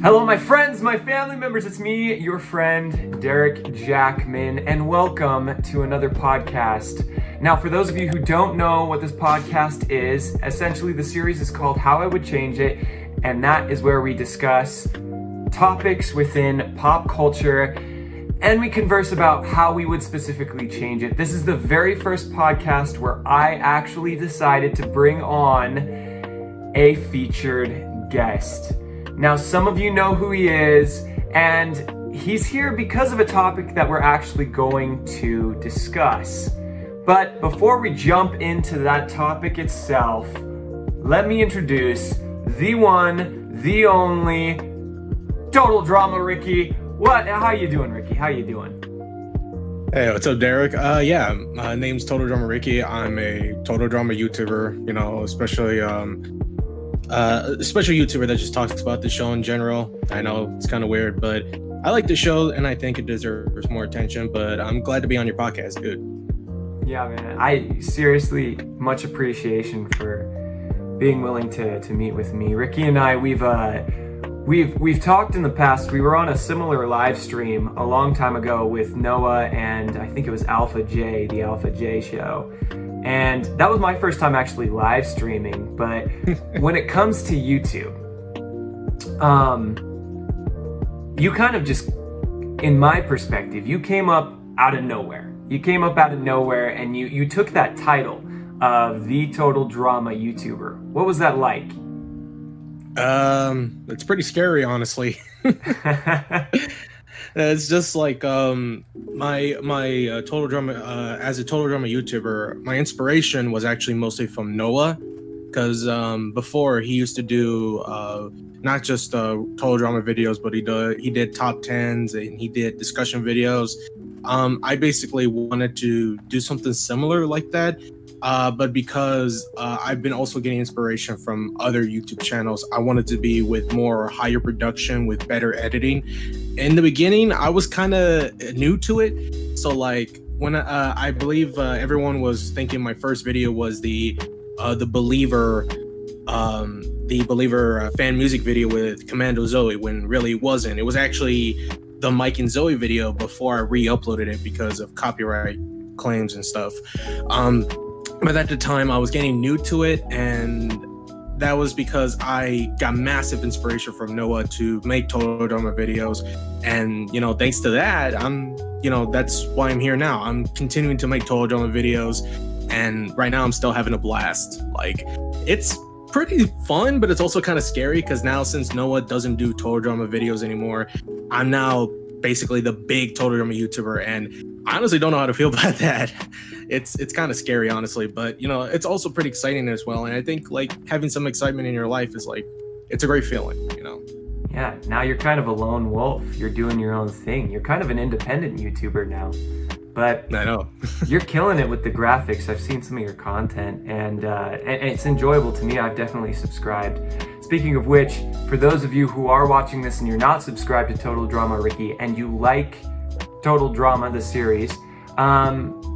Hello, my friends, my family members. It's me, your friend, Derek Jackman, and welcome to another podcast. Now, for those of you who don't know what this podcast is, essentially the series is called How I Would Change It, and that is where we discuss topics within pop culture, and we converse about how we would specifically change it. This is the very first podcast where I actually decided to bring on a featured guest. Now, some of you know who he is, and he's here because of a topic that we're actually going to discuss. But before we jump into that topic itself, let me introduce the one, the only, TotalDramaRicky. How you doing, Ricky? How you doing? Hey, what's up, Derek? My name's TotalDramaRicky. I'm a Total Drama YouTuber, especially a special YouTuber that just talks about the show in general. I know it's kind of weird, but I like the show and I think it deserves more attention, but I'm glad to be on your podcast, dude. Yeah, man. I seriously, much appreciation for being willing to meet with me. Ricky and I, we've talked in the past. We were on a similar live stream a long time ago with Noah and I think it was Alpha J, the Alpha J show. And that was my first time actually live streaming. But when it comes to YouTube, you kind of just, in my perspective, you came up out of nowhere. You came up out of nowhere and you took that title of the Total Drama YouTuber. What was that like? It's pretty scary, honestly. It's just like my Total Drama as a Total Drama YouTuber, my inspiration was actually mostly from Noah, because before he used to do not just Total Drama videos, but he did top 10s and he did discussion videos. I basically wanted to do something similar like that. But because I've been also getting inspiration from other YouTube channels, I wanted to be with more higher production, with better editing. In the beginning, I was kind of new to it. So like when I believe everyone was thinking my first video was the Believer fan music video with Commando Zoe, when really it wasn't. It was actually the Mike and Zoe video before I re-uploaded it because of copyright claims and stuff. But at the time, I was getting new to it, and that was because I got massive inspiration from Noah to make Total Drama videos. And, thanks to that, that's why I'm here now. I'm continuing to make Total Drama videos, and right now I'm still having a blast. Like, it's pretty fun, but it's also kind of scary because now, since Noah doesn't do Total Drama videos anymore, I'm now basically the big Total Drama YouTuber, and I honestly don't know how to feel about that. It's kind of scary, honestly, but it's also pretty exciting as well. And I think like having some excitement in your life is like, it's a great feeling, Yeah, now you're kind of a lone wolf. You're doing your own thing. You're kind of an independent YouTuber now. But I know. You're killing it with the graphics. I've seen some of your content, and it's enjoyable to me. I've definitely subscribed. Speaking of which, for those of you who are watching this and you're not subscribed to TotalDramaRicky and you like Total Drama, the series,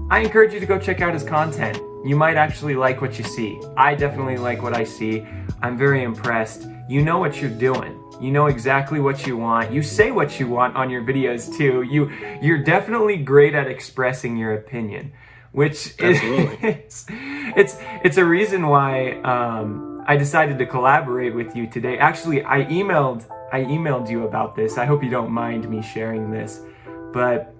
I encourage you to go check out his content. You might actually like what you see. I definitely like what I see. I'm very impressed. You know what you're doing. You know exactly what you want. You say what you want on your videos too. You're definitely great at expressing your opinion, which is it's a reason why I decided to collaborate with you today. Actually, I emailed you about this. I hope you don't mind me sharing this, but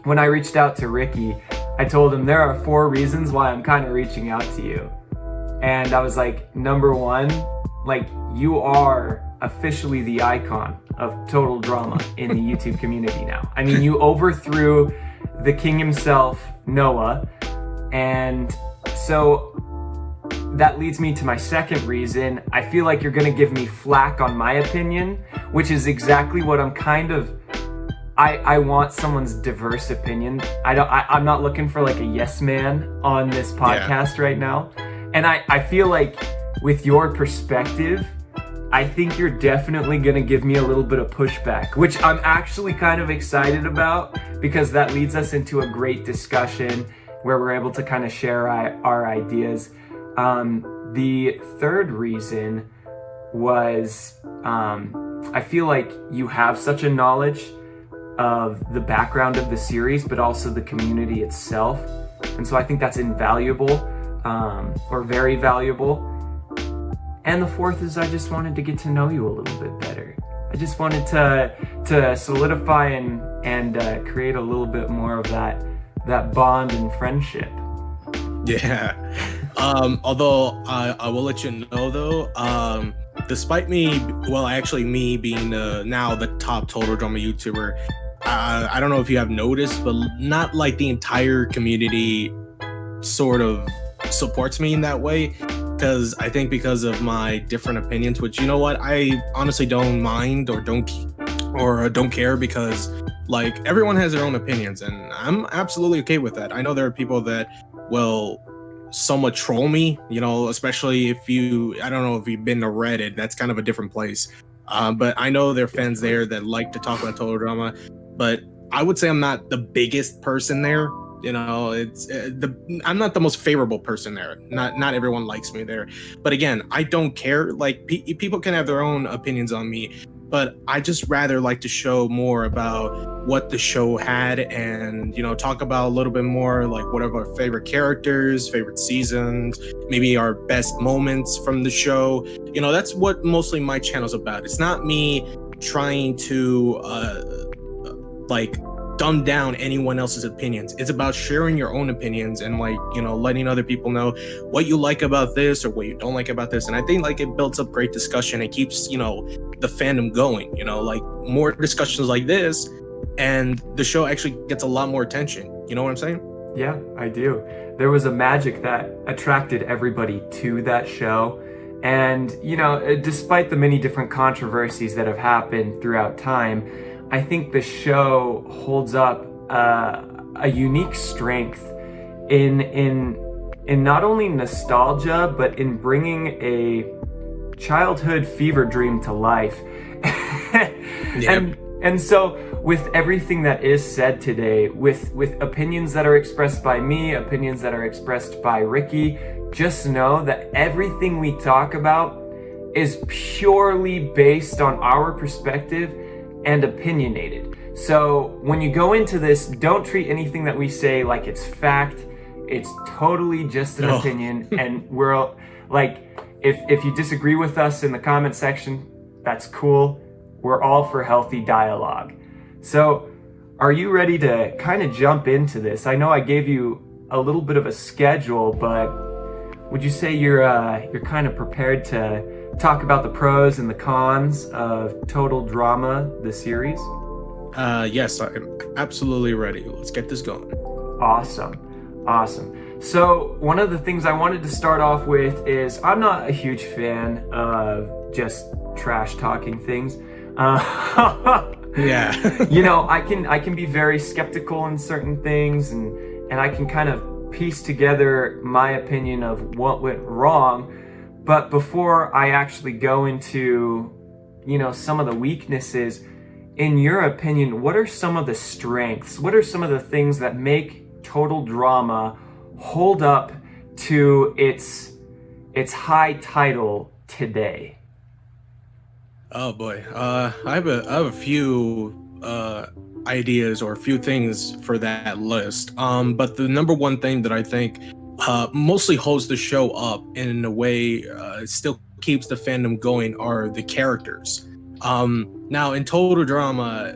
when I reached out to Ricky, I told him there are 4 reasons why I'm kind of reaching out to you. And I was like, number 1, like, you are officially the icon of Total Drama in the YouTube community now. I mean, you overthrew the king himself, Noah. And so that leads me to my second reason. I feel like you're gonna give me flack on my opinion, which is exactly what I'm kind of, I want someone's diverse opinion. I'm not looking for like a yes man on this podcast right now. And I feel like with your perspective, I think you're definitely gonna give me a little bit of pushback, which I'm actually kind of excited about, because that leads us into a great discussion where we're able to kind of share our ideas. The third reason was I feel like you have such a knowledge of the background of the series, but also the community itself. And so I think that's invaluable, or very valuable. And the fourth is I just wanted to get to know you a little bit better. I just wanted to solidify and create a little bit more of that bond and friendship. Yeah. Although I will let you know though, despite me being now the top Total Drama YouTuber, I don't know if you have noticed, but not like the entire community sort of supports me in that way. Because of my different opinions, which, you know what, I honestly don't mind or don't care, because like everyone has their own opinions, and I'm absolutely okay with that. I know there are people that will somewhat troll me, you know, especially if I don't know if you've been to Reddit, that's kind of a different place. But I know there are fans there that like to talk about Total Drama, but I would say I'm not the biggest person there. You know, I'm not the most favorable person there. Not everyone likes me there. But again, I don't care. Like people can have their own opinions on me, but I just rather like to show more about what the show had, and, you know, talk about a little bit more like what are our favorite characters, favorite seasons, maybe our best moments from the show. You know, that's what mostly my channel's about. It's not me trying to like dumb down anyone else's opinions. It's about sharing your own opinions and, like, you know, letting other people know what you like about this or what you don't like about this. And I think like it builds up great discussion. It keeps, you know, the fandom going, you know, like more discussions like this, and the show actually gets a lot more attention. You know what I'm saying? Yeah, I do. There was a magic that attracted everybody to that show. And, you know, despite the many different controversies that have happened throughout time, I think the show holds up a unique strength in not only nostalgia, but in bringing a childhood fever dream to life. Yep. And so with everything that is said today, with opinions that are expressed by me, opinions that are expressed by Ricky, just know that everything we talk about is purely based on our perspective and opinionated. So when you go into this, don't treat anything that we say like it's fact. It's totally just an opinion. And we're like, if you disagree with us in the comment section, that's cool. We're all for healthy dialogue. So are you ready to kind of jump into this? I know I gave you a little bit of a schedule, but would you say you're kind of prepared to talk about the pros and the cons of Total Drama, the series? Yes, I'm absolutely ready. Let's get this going. Awesome. So one of the things I wanted to start off with is I'm not a huge fan of just trash talking things. Yeah. You know, I can be very skeptical in certain things, and I can kind of piece together my opinion of what went wrong. But before I actually go into, you know, some of the weaknesses, in your opinion, what are some of the strengths? What are some of the things that make Total Drama hold up to its high title today? Oh boy, I have a few ideas or a few things for that list. But the number one thing that I think mostly holds the show up in a way still keeps the fandom going are the characters. Now in Total Drama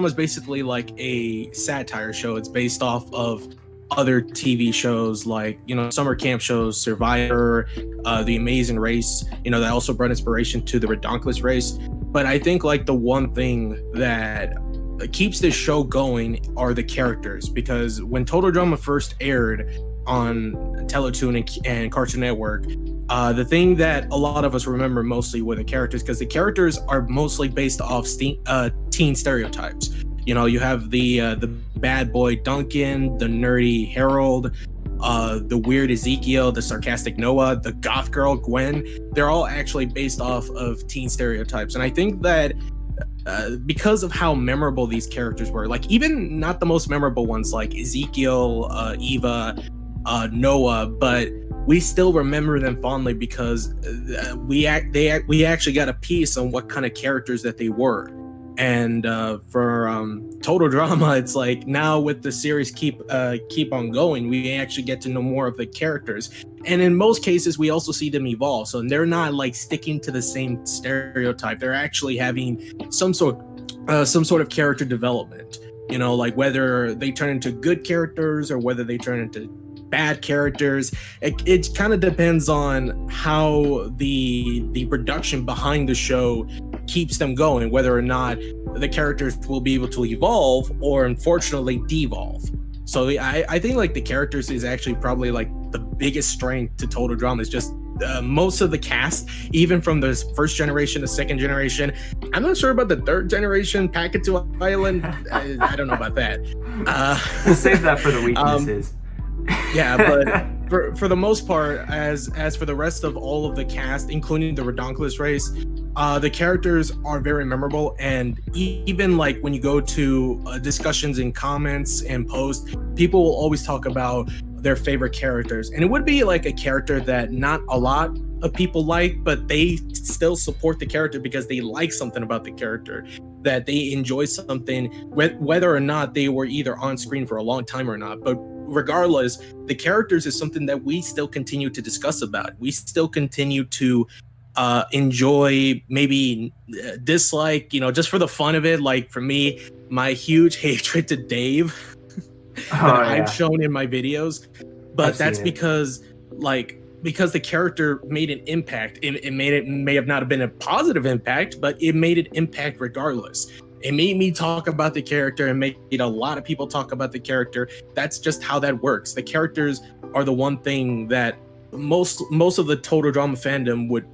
is basically like a satire show. It's based off of other TV shows like, you know, summer camp shows, Survivor, The Amazing Race, you know, that also brought inspiration to the Redonkulous Race. But I think like the one thing that keeps this show going are the characters, because when Total Drama first aired on Teletoon and Cartoon Network, the thing that a lot of us remember mostly were the characters, because the characters are mostly based off teen stereotypes. You know, you have the bad boy Duncan, the nerdy Harold, the weird Ezekiel, the sarcastic Noah, the goth girl Gwen. They're all actually based off of teen stereotypes. And I think that because of how memorable these characters were, like even not the most memorable ones like Ezekiel, Eva, Noah, but we still remember them fondly because we actually got a piece on what kind of characters that they were. And for Total Drama, it's like now with the series keep on going, we actually get to know more of the characters, and in most cases we also see them evolve. So they're not like sticking to the same stereotype. They're actually having some sort of character development, you know, like whether they turn into good characters or whether they turn into bad characters. It kind of depends on how the production behind the show keeps them going, whether or not the characters will be able to evolve or unfortunately devolve. So I think like the characters is actually probably like the biggest strength to Total Drama. Is just most of the cast, even from the first generation to second generation. I'm not sure about the third generation Packet to Island. I don't know about that. We'll save that for the weaknesses. Yeah, but for the most part, as for the rest of all of the cast, including the Redonkulous race, the characters are very memorable. And even like when you go to discussions and comments and posts, people will always talk about their favorite characters. And it would be like a character that not a lot of people like, but they still support the character because they like something about the character, that they enjoy something, whether or not they were either on screen for a long time or not. But regardless, the characters is something that we still continue to discuss about. We still continue to enjoy, maybe dislike, you know, just for the fun of it. Like for me, my huge hatred to Dave I've shown in my videos, but that's because the character made an impact. It may have not have been a positive impact, but it made an impact regardless. It made me talk about the character and made a lot of people talk about the character. That's just how that works. The characters are the one thing that most of the Total Drama fandom would,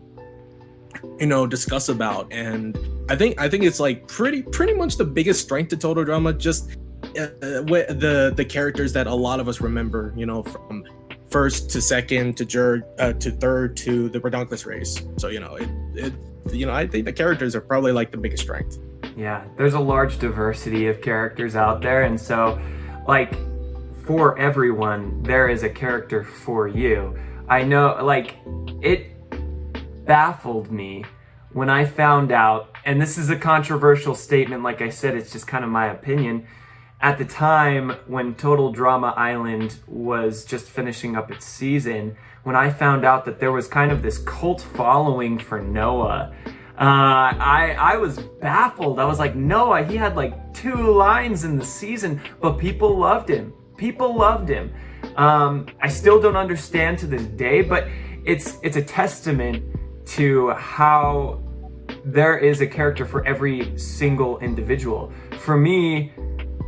you know, discuss about. And I think it's like pretty much the biggest strength to Total Drama, just the characters that a lot of us remember, you know, from first to second to third to the Redonkulous race. So, you know, I think the characters are probably like the biggest strength. Yeah, there's a large diversity of characters out there, and so like for everyone there is a character for you. I know, like, it baffled me when I found out, and this is a controversial statement, like I said, it's just kind of my opinion. At the time when Total Drama Island was just finishing up its season, when I found out that there was kind of this cult following for Noah, I was baffled. I was like, Noah, he had like 2 lines in the season, but people loved him. I still don't understand to this day, but it's a testament to how there is a character for every single individual. For me,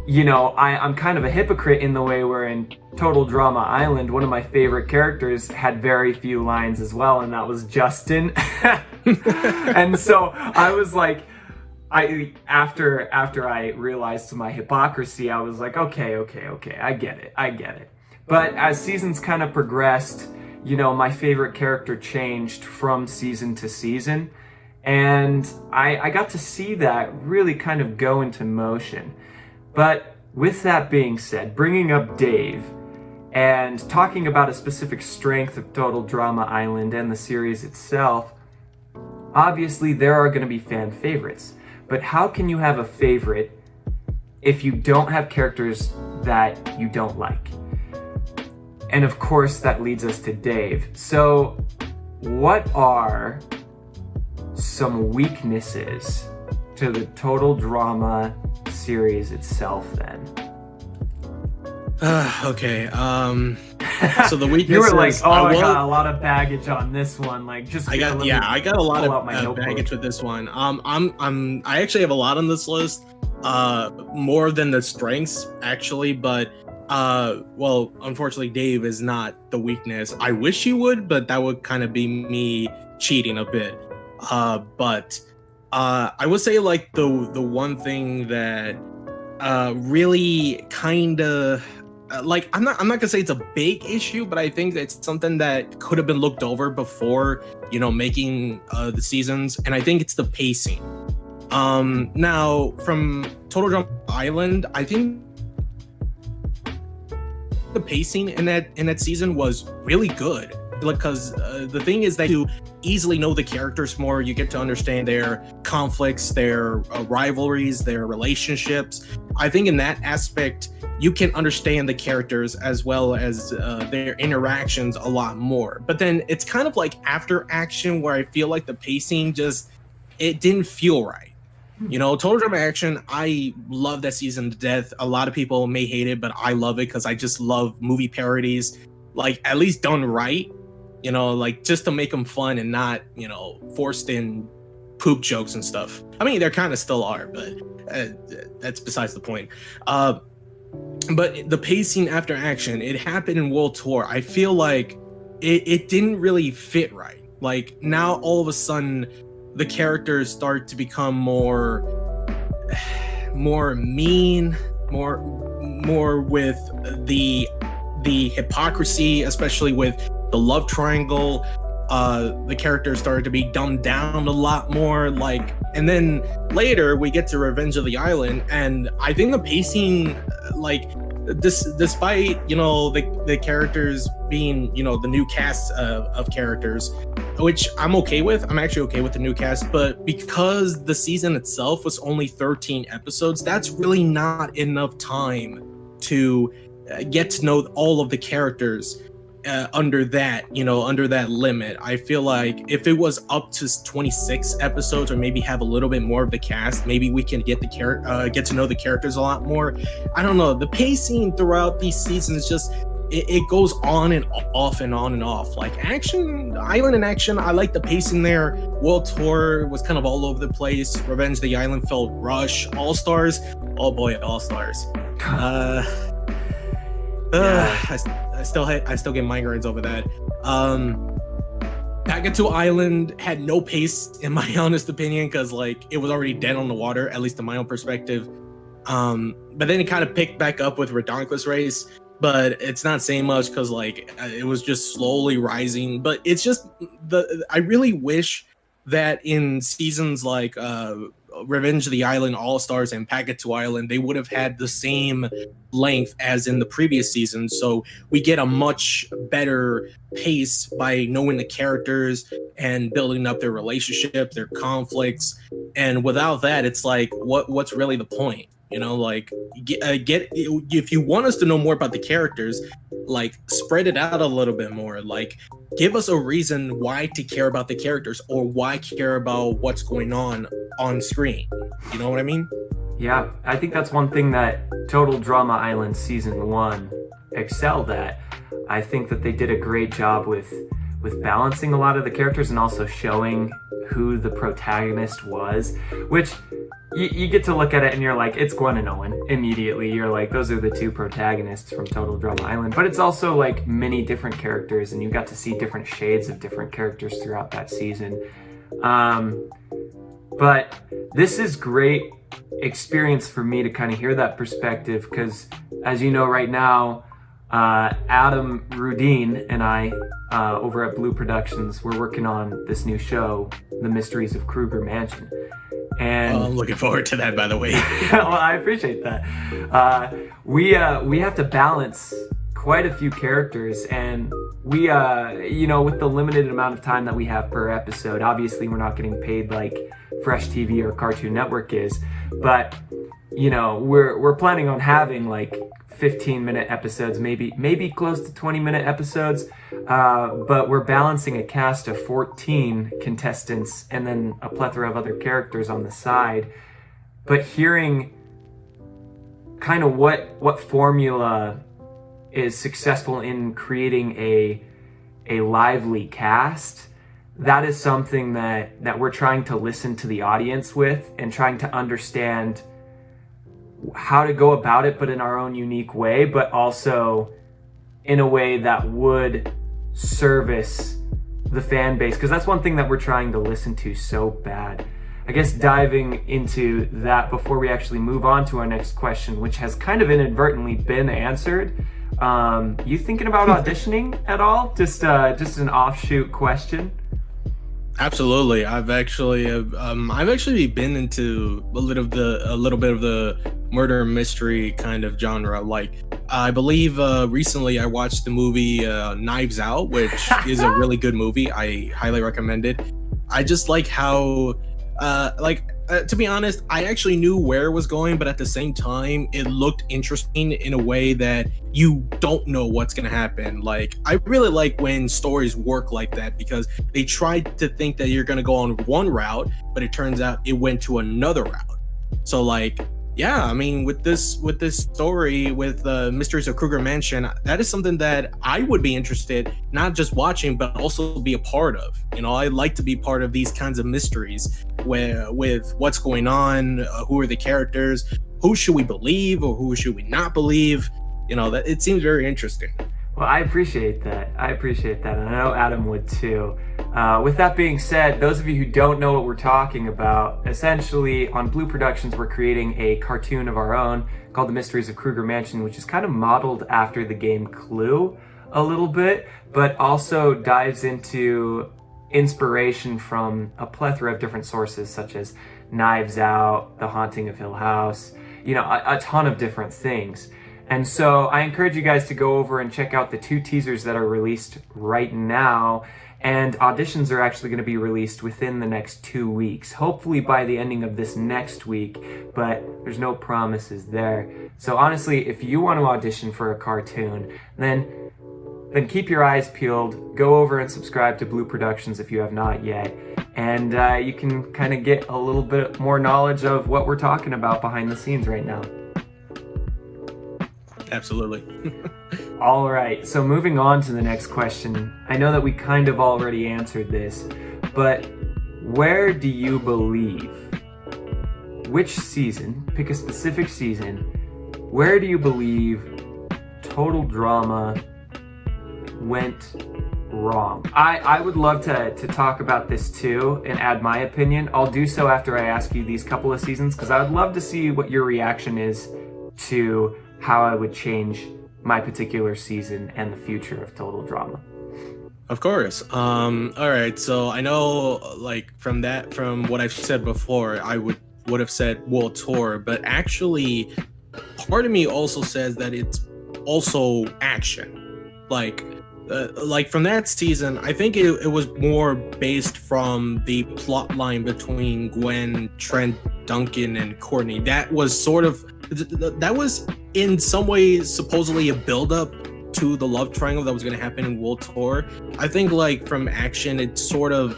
you know, I'm kind of a hypocrite in the way where in Total Drama Island, one of my favorite characters had very few lines as well, and that was Justin. And so I was like, after I realized my hypocrisy, I was like, okay, I get it. But as seasons kind of progressed, you know, my favorite character changed from season to season, and I got to see that really kind of go into motion. But with that being said, bringing up Dave and talking about a specific strength of Total Drama Island and the series itself, obviously there are going to be fan favorites. But how can you have a favorite if you don't have characters that you don't like? And of course, that leads us to Dave. So what are some weaknesses to the Total Drama series itself then? Okay. So the weaknesses. You were like, I got a lot of baggage on this one. Like, just I got a lot of baggage with this one. I actually have a lot on this list. More than the strengths actually, but well, unfortunately, Dave is not the weakness. I wish he would, but that would kind of be me cheating a bit. But I would say like the one thing that really kind of like I'm not gonna say it's a big issue, but I think it's something that could have been looked over before, you know, making the seasons, and I think it's the pacing. Now from Total Drama Island, I think the pacing in that season was really good. because the thing is that you easily know the characters more. You get to understand their conflicts, their rivalries, their relationships. I think in that aspect, you can understand the characters as well as their interactions a lot more. But then it's kind of like after action where I feel like the pacing it didn't feel right. You know, Total Drama Action, I love that season to death. A lot of people may hate it, but I love it because I just love movie parodies, like at least done right, you know, like just to make them fun and not, you know, forced in poop jokes and stuff. I mean, there kind of still are, but that's besides the point. But the pacing after action, it happened in World Tour. I feel like it didn't really fit right. Like now all of a sudden, the characters start to become more mean, more with the hypocrisy, especially with the love triangle. The characters started to be dumbed down a lot more. Like, and then later we get to Revenge of the Island, and I think the pacing, like, despite, you know, the characters being, you know, the new cast of characters, which I'm okay with. I'm actually okay with the new cast, but because the season itself was only 13 episodes, that's really not enough time to get to know all of the characters under that limit. I feel like if it was up to 26 episodes, or maybe have a little bit more of the cast, maybe we can get to know the characters a lot more. I don't know. The pacing throughout these seasons just it goes on and off and on and off. Like Island and Action, I like the pacing there. World Tour was kind of all over the place. Revenge of the Island felt rushed. All Stars, oh boy, All Stars. I still get migraines over that. Pagatu Island had no pace, in my honest opinion, because like it was already dead on the water, at least in my own perspective. But then it kind of picked back up with Redonkulous Race, but it's not saying much because like it was just slowly rising. But it's just I really wish that in seasons like Revenge of the Island, All Stars, and Pagatu Island, they would have had the same length as in the previous season, so we get a much better pace by knowing the characters and building up their relationships, their conflicts. And without that, it's like what's really the point? You know, like if you want us to know more about the characters, like spread it out a little bit more. Like give us a reason why to care about the characters, or why care about what's going on screen. You know what I mean? Yeah, I think that's one thing that Total Drama Island Season 1 excelled at. I think that they did a great job with balancing a lot of the characters and also showing who the protagonist was, which you get to look at it and you're like, it's Gwen and Owen immediately. You're like, those are the two protagonists from Total Drama Island. But it's also like many different characters, and you got to see different shades of different characters throughout that season. But this is great experience for me to kind of hear that perspective, because as you know right now, Adam Rudin and I over at Blue Productions, we're working on this new show, The Mysteries of Kruger Mansion. And I'm looking forward to that, by the way. Well, I appreciate that. We have to balance quite a few characters, and we with the limited amount of time that we have per episode, obviously we're not getting paid like Fresh TV or Cartoon Network is, but we're planning on having like 15-minute episodes, maybe close to 20-minute episodes, but we're balancing a cast of 14 contestants and then a plethora of other characters on the side. But hearing kind of what formula is successful in creating a lively cast, that is something that we're trying to listen to the audience with and trying to understand how to go about it, but in our own unique way, but also in a way that would service the fan base, because that's one thing that we're trying to listen to so bad. I guess diving into that before we actually move on to our next question, which has kind of inadvertently been answered. You thinking about auditioning at all? Just an offshoot question. Absolutely. I've actually been into a little bit of the murder mystery kind of genre. Like, I believe recently I watched the movie Knives Out, which is a really good movie. I highly recommend it. I just like how, to be honest, I actually knew where it was going, but at the same time, it looked interesting in a way that you don't know what's gonna happen. Like, I really like when stories work like that because they tried to think that you're gonna go on one route, but it turns out it went to another route. So, like, yeah, I mean, with this story with Mysteries of Kruger Mansion, that is something that I would be interested not just watching but also be a part of. You know, I like to be part of these kinds of mysteries where with what's going on, who are the characters, who should we believe or who should we not believe. You know, that it seems very interesting. Well, I appreciate that. And I know Adam would too. With that being said, those of you who don't know what we're talking about, essentially on Blue Productions, we're creating a cartoon of our own called The Mysteries of Kruger Mansion, which is kind of modeled after the game Clue a little bit, but also dives into inspiration from a plethora of different sources, such as Knives Out, The Haunting of Hill House, you know, a ton of different things. And so I encourage you guys to go over and check out the 2 teasers that are released right now. And auditions are actually going to be released within the next 2 weeks, hopefully by the ending of this next week, but there's no promises there. So honestly, if you want to audition for a cartoon, then keep your eyes peeled. Go over and subscribe to Blue Productions if you have not yet. And you can kind of get a little bit more knowledge of what we're talking about behind the scenes right now. Absolutely. All right, so moving on to the next question. I know that we kind of already answered this, but where do you believe, which season, pick a specific season, where do you believe Total Drama went wrong? I would love to talk about this too and add my opinion. I'll do so after I ask you these couple of seasons because I would love to see what your reaction is to how I would change my particular season and the future of Total Drama. Of course. All right. So I know, like, from what I've said before, I would have said World Tour, but actually, part of me also says that it's also action. Like from that season, I think it was more based from the plot line between Gwen, Trent, Duncan, and Courtney. That was in some ways supposedly a build-up to the love triangle that was going to happen in World Tour. I think, like, from action, it sort of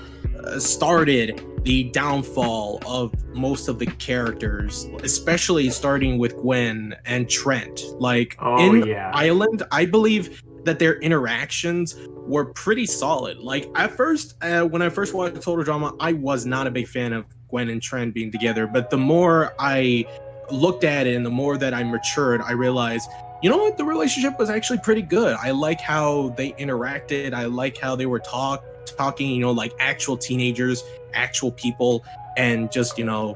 started the downfall of most of the characters, especially starting with Gwen and Trent. Like, Island, I believe that their interactions were pretty solid. Like, at first, when I first watched Total Drama, I was not a big fan of Gwen and Trent being together, but the more I looked at it and the more that I matured, I realized, you know what, the relationship was actually pretty good. I like how they interacted. I like how they were talking, you know, like actual teenagers, actual people, and just, you know,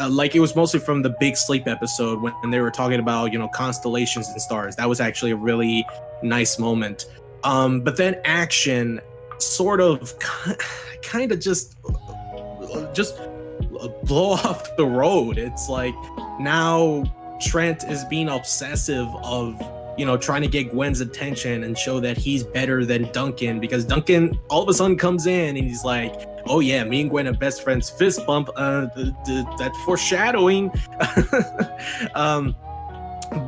like it was mostly from the Big Sleep episode when they were talking about, you know, constellations and stars. That was actually a really nice moment. But then action sort of kind of just blow off the road. It's like now Trent is being obsessive of, you know, trying to get Gwen's attention and show that he's better than Duncan, because Duncan all of a sudden comes in and he's like, oh yeah, me and Gwen are best friends, fist bump, that foreshadowing.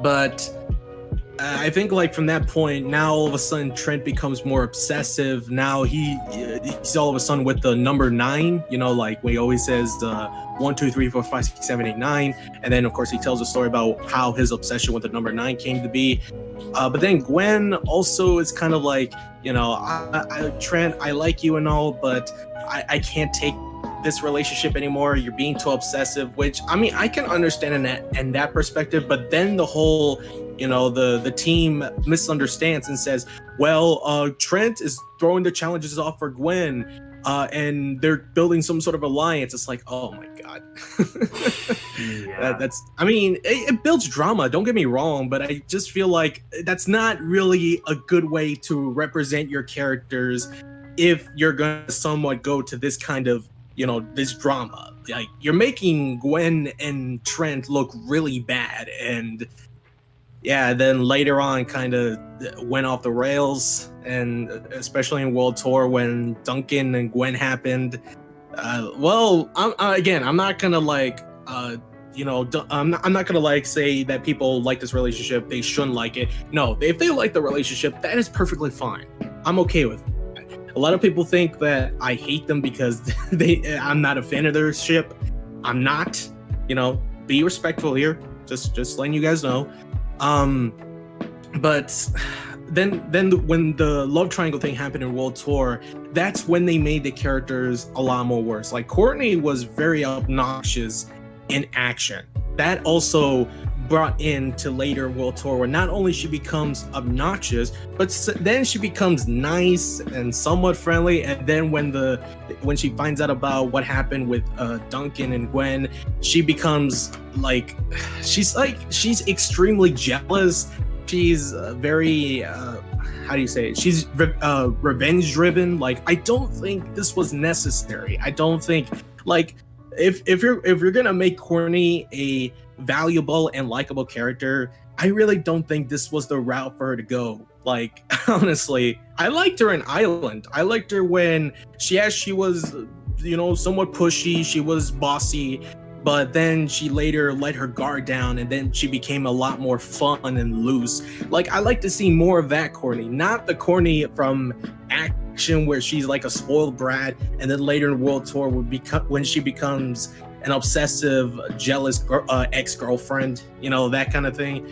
But I think, like, from that point, now all of a sudden Trent becomes more obsessive. Now he's all of a sudden with the number 9, you know, like when he always says 1, 2, 3, 4, 5, 6, 7, 8, 9. And then, of course, he tells a story about how his obsession with the number 9 came to be. But then Gwen also is kind of like, you know, Trent, I like you and all, but I can't take this relationship anymore. You're being too obsessive, which, I mean, I can understand in that perspective. But then the whole, you know, the team misunderstands and says, well, Trent is throwing the challenges off for Gwen, and they're building some sort of alliance. It's like, oh my god. Yeah. That's, I mean, it builds drama, don't get me wrong, but I just feel like that's not really a good way to represent your characters if you're gonna somewhat go to this kind of, this drama. Like, you're making Gwen and Trent look really bad, and yeah, then later on kind of went off the rails, and especially in World Tour when Duncan and Gwen happened. I'm not gonna like, I'm not gonna like say that people like this relationship. They shouldn't like it. No, if they like the relationship, that is perfectly fine. I'm okay with it. A lot of people think that I hate them because I'm not a fan of their ship. I'm not. Be respectful here. Just letting you guys know. But then when the love triangle thing happened in World Tour, that's when they made the characters a lot more worse. Like, Courtney was very obnoxious in action. That also brought into later World Tour, where not only she becomes obnoxious, but then she becomes nice and somewhat friendly. And then when she finds out about what happened with Duncan and Gwen, she becomes she's extremely jealous. She's very how do you say it? She's revenge driven. Like, I don't think this was necessary. I don't think, like, if you're gonna make Courtney a valuable and likable character, I really don't think this was the route for her to go. Like, honestly, I liked her in Island. I liked her when she was, somewhat pushy. She was bossy, but then she later let her guard down, and then she became a lot more fun and loose. Like, I like to see more of that Courtney, not the Courtney from action where she's like a spoiled brat, and then later in World Tour when she becomes an obsessive, jealous ex-girlfriend, that kind of thing.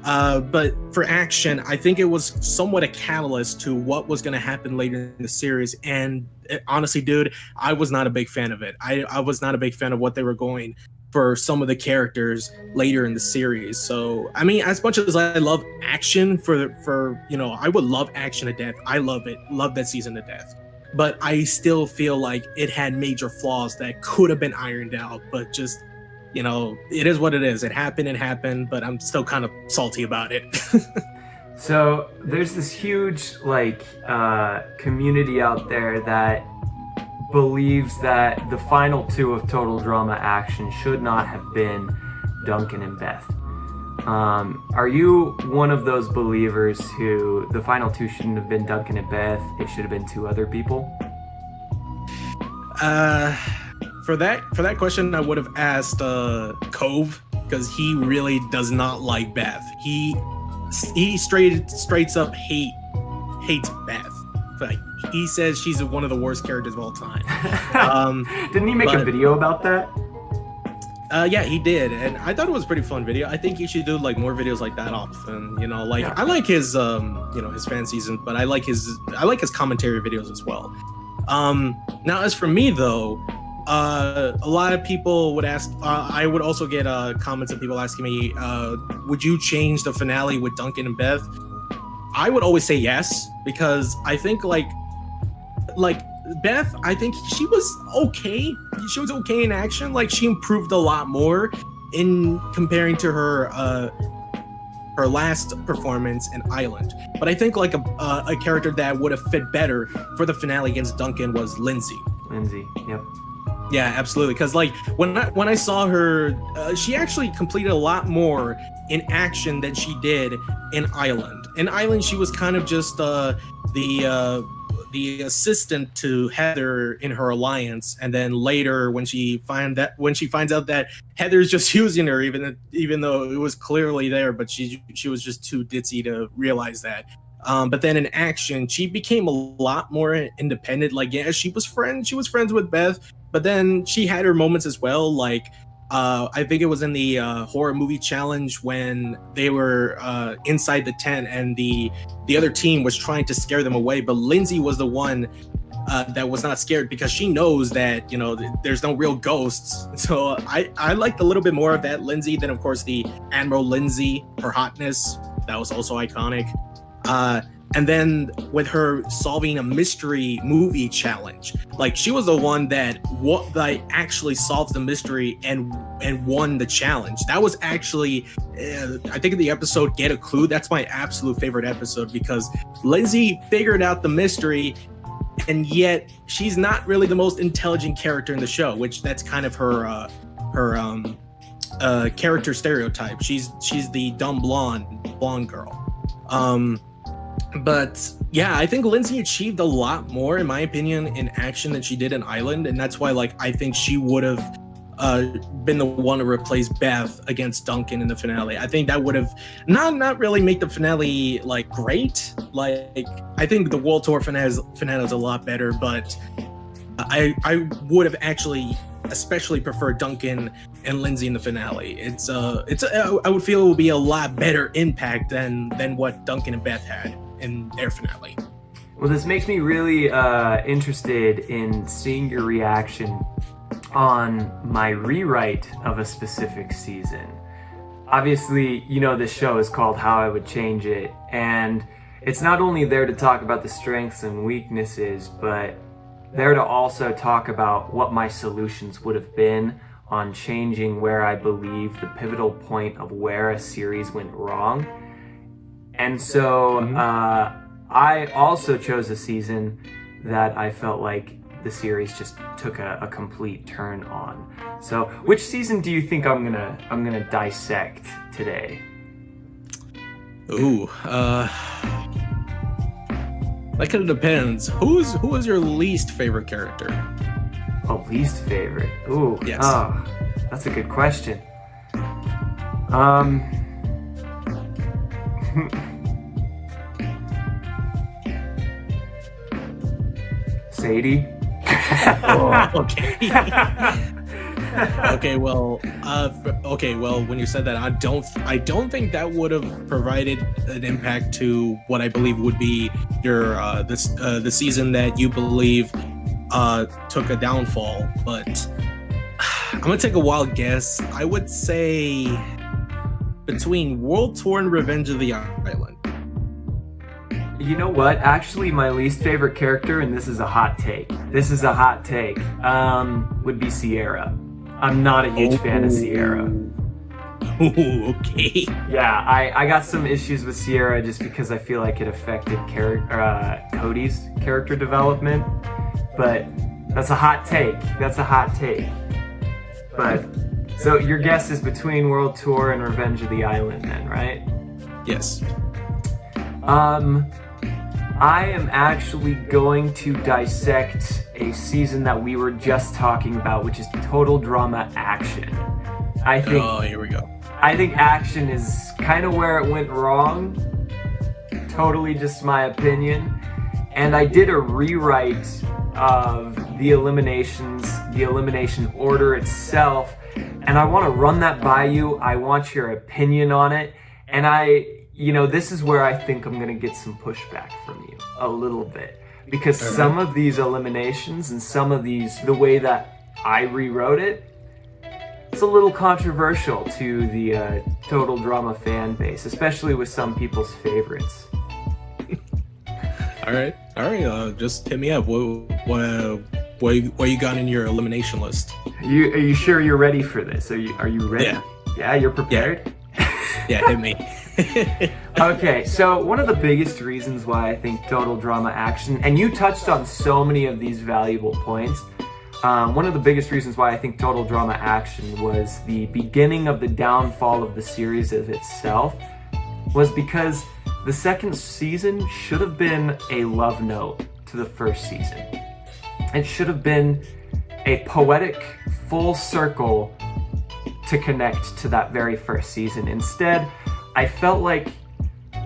But for action, I think it was somewhat a catalyst to what was going to happen later in the series. And honestly, dude, I was not a big fan of it. I was not a big fan of what they were going for some of the characters later in the series. So, I mean, as much as I love action I would love action to death. I love it. Love that season to death. But I still feel like it had major flaws that could have been ironed out, but just, it is what it is. It happened, but I'm still kind of salty about it. So there's this huge, community out there that believes that the final two of Total Drama Action should not have been Duncan and Beth. Are you one of those believers who the final two shouldn't have been Duncan and Beth, it should have been two other people? For that question, I would have asked Cove, because he really does not like Beth. He straight up hates Beth. Like, he says she's one of the worst characters of all time. Didn't he make a video about that? Yeah, he did, and I thought it was a pretty fun video. I think he should do more videos like that often. I like his his fan season, but I like his commentary videos as well. Now, as for me though, a lot of people would ask. I would also get comments of people asking me, "Would you change the finale with Duncan and Beth?" I would always say yes, because I think like Beth, I think she was okay. She was okay in action. Like, she improved a lot more in comparing to her last performance in Island. But I think a character that would have fit better for the finale against Duncan was Lindsay. Yep. Yeah, absolutely. Because when I saw her, she actually completed a lot more in action than she did in Island. In Island, she was kind of just the assistant to Heather in her alliance, and then later when she finds out that Heather's just using her, even though it was clearly there, but she was just too ditzy to realize that. But then in action, she became a lot more independent. She was friends with Beth, but then she had her moments as well. I think it was in the horror movie challenge when they were inside the tent and the other team was trying to scare them away, but Lindsay was the one that was not scared, because she knows that there's no real ghosts. So I liked a little bit more of that Lindsay than, of course, the Admiral Lindsay. Her hotness, that was also iconic. And then with her solving a mystery movie challenge, she was the one that actually solves the mystery and won the challenge. That was actually, I think in the episode Get a Clue, that's my absolute favorite episode, because Lindsay figured out the mystery and yet she's not really the most intelligent character in the show, which that's kind of her character stereotype. She's the dumb blonde girl. But yeah, I think Lindsay achieved a lot more, in my opinion, in action than she did in Island, and that's why I think she would have been the one to replace Beth against Duncan in the finale. I think that would have not really make the finale great. I think the World Tour finale is a lot better, but I would have actually especially preferred Duncan and Lindsay in the finale. I would feel it would be a lot better impact than what Duncan and Beth had in their finale. Well, this makes me really interested in seeing your reaction on my rewrite of a specific season. Obviously, this show is called How I Would Change It, and it's not only there to talk about the strengths and weaknesses, but there to also talk about what my solutions would have been on changing where I believe the pivotal point of where a series went wrong. And so I also chose a season that I felt like the series just took a complete turn on. So which season do you think I'm gonna dissect today? Ooh, that kind of depends. Who is your least favorite character? Oh, least favorite. Ooh, yes. Oh, that's a good question. Sadie. Oh, okay. Well, when you said that, I don't think that would have provided an impact to what I believe would be your the season that you believe took a downfall. But I'm gonna take a wild guess. I would say between World Tour and Revenge of the Island. You know what? Actually, my least favorite character, and this is a hot take, would be Sierra. I'm not a huge fan of Sierra. Ooh, okay. Yeah, I got some issues with Sierra just because I feel like it affected Cody's character development. But that's a hot take. But so your guess is between World Tour and Revenge of the Island then, right? Yes. I am actually going to dissect a season that we were just talking about, which is Total Drama Action. Oh, here we go. I think Action is kind of where it went wrong. Totally just my opinion. And I did a rewrite of the elimination order itself. And I want to run that by you. I want your opinion on it. And this is where I think I'm going to get some pushback from you a little bit. Because some of these eliminations and some of these, the way that I rewrote it, it's a little controversial to the Total Drama fan base, especially with some people's favorites. All right. Just hit me up. What you got in your elimination list? Are you sure you're ready for this? Are you ready? Yeah. Yeah, you're prepared? Yeah, hit me. Okay, so one of the biggest reasons why I think Total Drama Action, and you touched on so many of these valuable points, one of the biggest reasons why I think Total Drama Action was the beginning of the downfall of the series of itself was because the second season should have been a love note to the first season. It should have been a poetic full circle to connect to that very first season. Instead, I felt like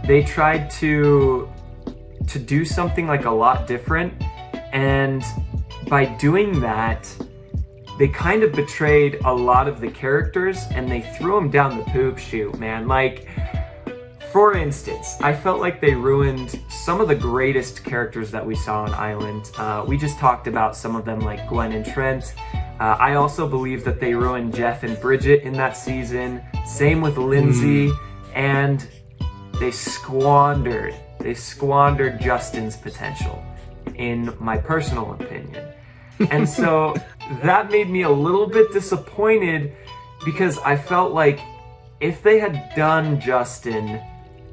they tried to do something like a lot different, and by doing that, they kind of betrayed a lot of the characters and they threw them down the poop chute, man. Like, for instance, I felt like they ruined some of the greatest characters that we saw on Island. We just talked about some of them, like Gwen and Trent. I also believe that they ruined Jeff and Bridget in that season. Same with Lindsay. And they squandered Justin's potential, in my personal opinion. And so that made me a little bit disappointed because I felt like if they had done Justin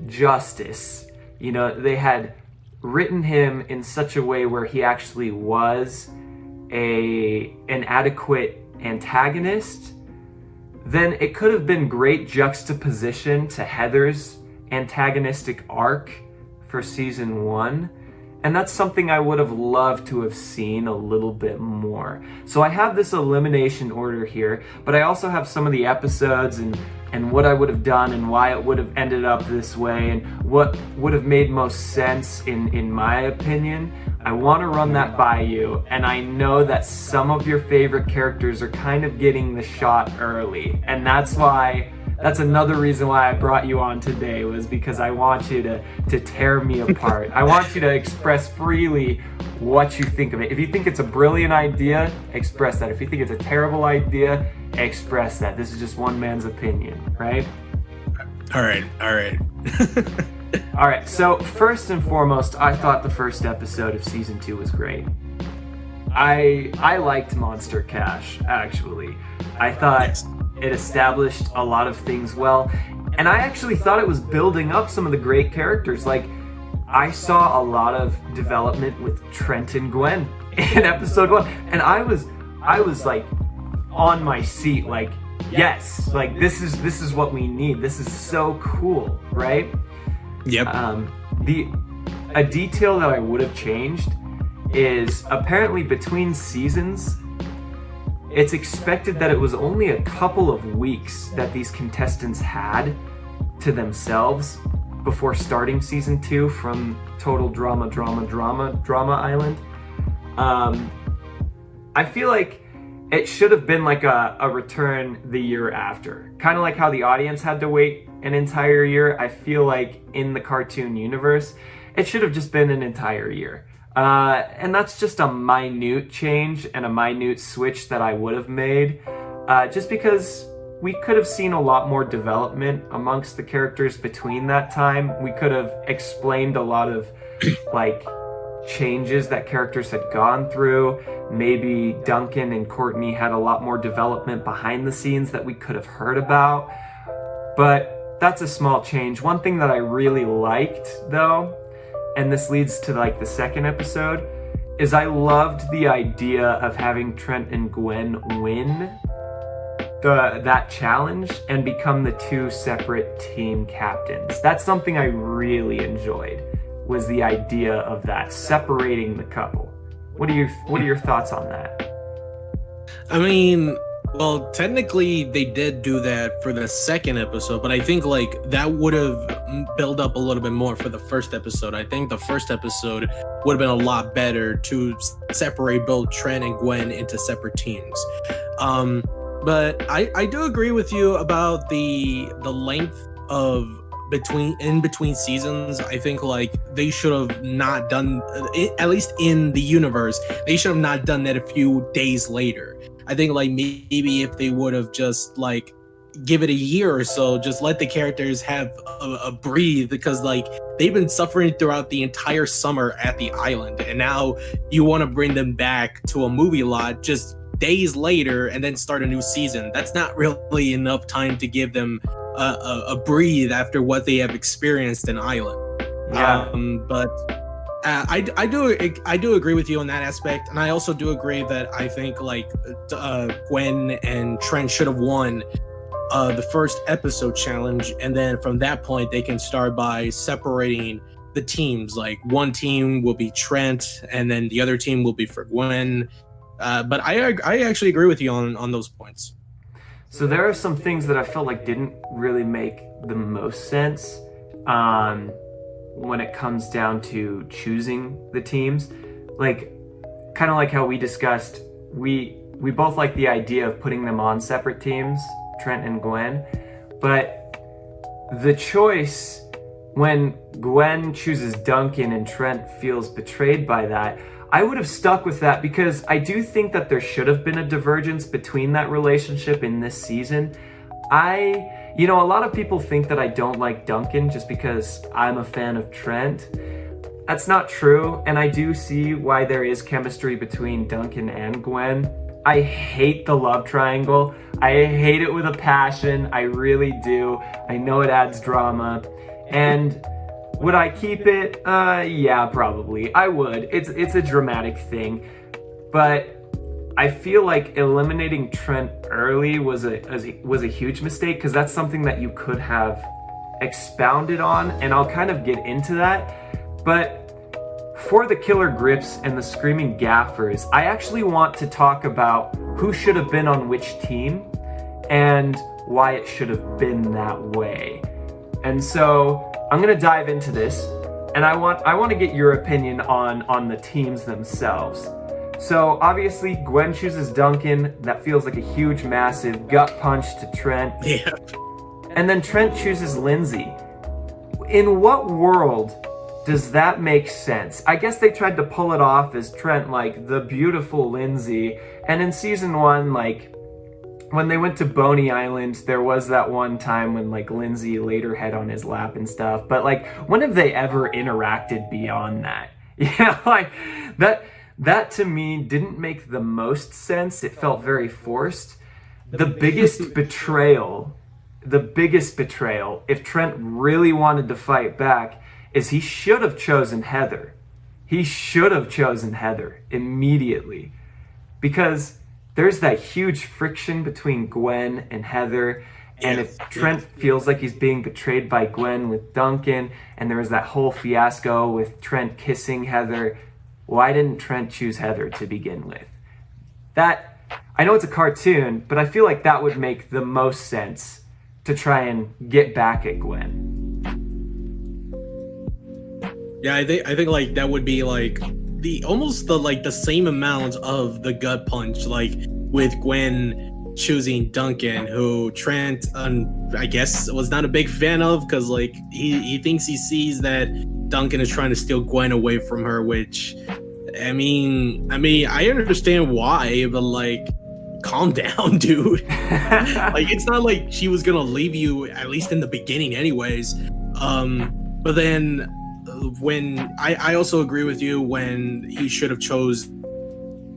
justice, they had written him in such a way where he actually was an adequate antagonist, then it could have been great juxtaposition to Heather's antagonistic arc for season 1. And that's something I would have loved to have seen a little bit more. So I have this elimination order here, but I also have some of the episodes and what I would have done and why it would have ended up this way and what would have made most sense in my opinion. I want to run that by you, and I know that some of your favorite characters are kind of getting the shot early, and that's another reason why I brought you on today, was because I want you to tear me apart. I want you to express freely what you think of it. If you think it's a brilliant idea, express that. If you think it's a terrible idea, express that. This is just one man's opinion, right? All right. All right, so first and foremost, I thought the first episode of season 2 was great. I liked Monster Cash, actually. I thought it established a lot of things well, and I actually thought it was building up some of the great characters. Like, I saw a lot of development with Trent and Gwen in episode 1, and I was like on my seat, like, yes, like this is what we need. This is so cool, right? Yep. A detail that I would have changed is apparently between seasons, it's expected that it was only a couple of weeks that these contestants had to themselves before starting season 2 from Total Drama Island. I feel like it should have been like a return the year after. Kind of like how the audience had to wait an entire year. I feel like in the cartoon universe, it should have just been an entire year. And that's just a minute change and a minute switch that I would have made. Just because we could have seen a lot more development amongst the characters between that time. We could have explained a lot of like changes that characters had gone through. Maybe Duncan and Courtney had a lot more development behind the scenes that we could have heard about. But that's a small change. One thing that I really liked, though, and this leads to like the second episode, is I loved the idea of having Trent and Gwen win that challenge and become the 2 separate team captains. That's something I really enjoyed, was the idea of that, separating the couple. What are your thoughts on that? I mean, well, technically they did do that for the second episode, but I think like that would have built up a little bit more for the first episode. I think the first episode would have been a lot better to separate both Trent and Gwen into separate teams. But I do agree with you about the length of between seasons. I think like they should have not done, at least in the universe, they should have not done that a few days later. I think like maybe if they would have just like give it a year or so, just let the characters have a breathe, because like they've been suffering throughout the entire summer at the island, and now you want to bring them back to a movie lot just days later and then start a new season. That's not really enough time to give them a breathe after what they have experienced in Island. Yeah. But I do agree with you on that aspect, and I also do agree that I think like Gwen and Trent should have won the first episode challenge, and then from that point they can start by separating the teams. Like one team will be Trent, and then the other team will be for Gwen. But I actually agree with you on those points. So there are some things that I felt like didn't really make the most sense when it comes down to choosing the teams. Like, kind of like how we discussed, we both like the idea of putting them on separate teams, Trent and Gwen, but the choice when Gwen chooses Duncan and Trent feels betrayed by that, I would have stuck with that, because I do think that there should have been a divergence between that relationship in this season. A lot of people think that I don't like Duncan just because I'm a fan of Trent. That's not true, and I do see why there is chemistry between Duncan and Gwen. I hate the love triangle. I hate it with a passion. I really do. I know it adds drama. And Would I keep it? Yeah, probably. I would. It's a dramatic thing, but I feel like eliminating Trent early was a huge mistake, because that's something that you could have expounded on, and I'll kind of get into that. But for the Killer Grips and the Screaming Gaffers, I actually want to talk about who should have been on which team and why it should have been that way. And so I'm gonna dive into this, and I want to get your opinion on the teams themselves. So obviously Gwen chooses Duncan. That feels like a huge, massive gut punch to Trent. Yeah. And then Trent chooses Lindsay. In what world does that make sense? I guess they tried to pull it off as Trent, like, the beautiful Lindsay. And in season 1, like, when they went to Boney Island, there was that one time when, like, Lindsay laid her head on his lap and stuff. But, like, when have they ever interacted beyond that? Yeah, like, that to me didn't make the most sense. It felt very forced. The biggest betrayal, if Trent really wanted to fight back, is he should have chosen Heather. He should have chosen Heather immediately, because there's that huge friction between Gwen and Heather. And if Trent feels like he's being betrayed by Gwen with Duncan, and there was that whole fiasco with Trent kissing Heather, why didn't Trent choose Heather to begin with? That, I know it's a cartoon, but I feel like that would make the most sense to try and get back at Gwen. Yeah, I think like that would be like the same amount of the gut punch, like with Gwen choosing Duncan, who Trent I guess was not a big fan of, because like he thinks he sees that Duncan is trying to steal Gwen away from her, which I mean I understand why, but like, calm down, dude. Like, it's not like she was gonna leave you, at least in the beginning anyways. But then when I also agree with you when he should have chose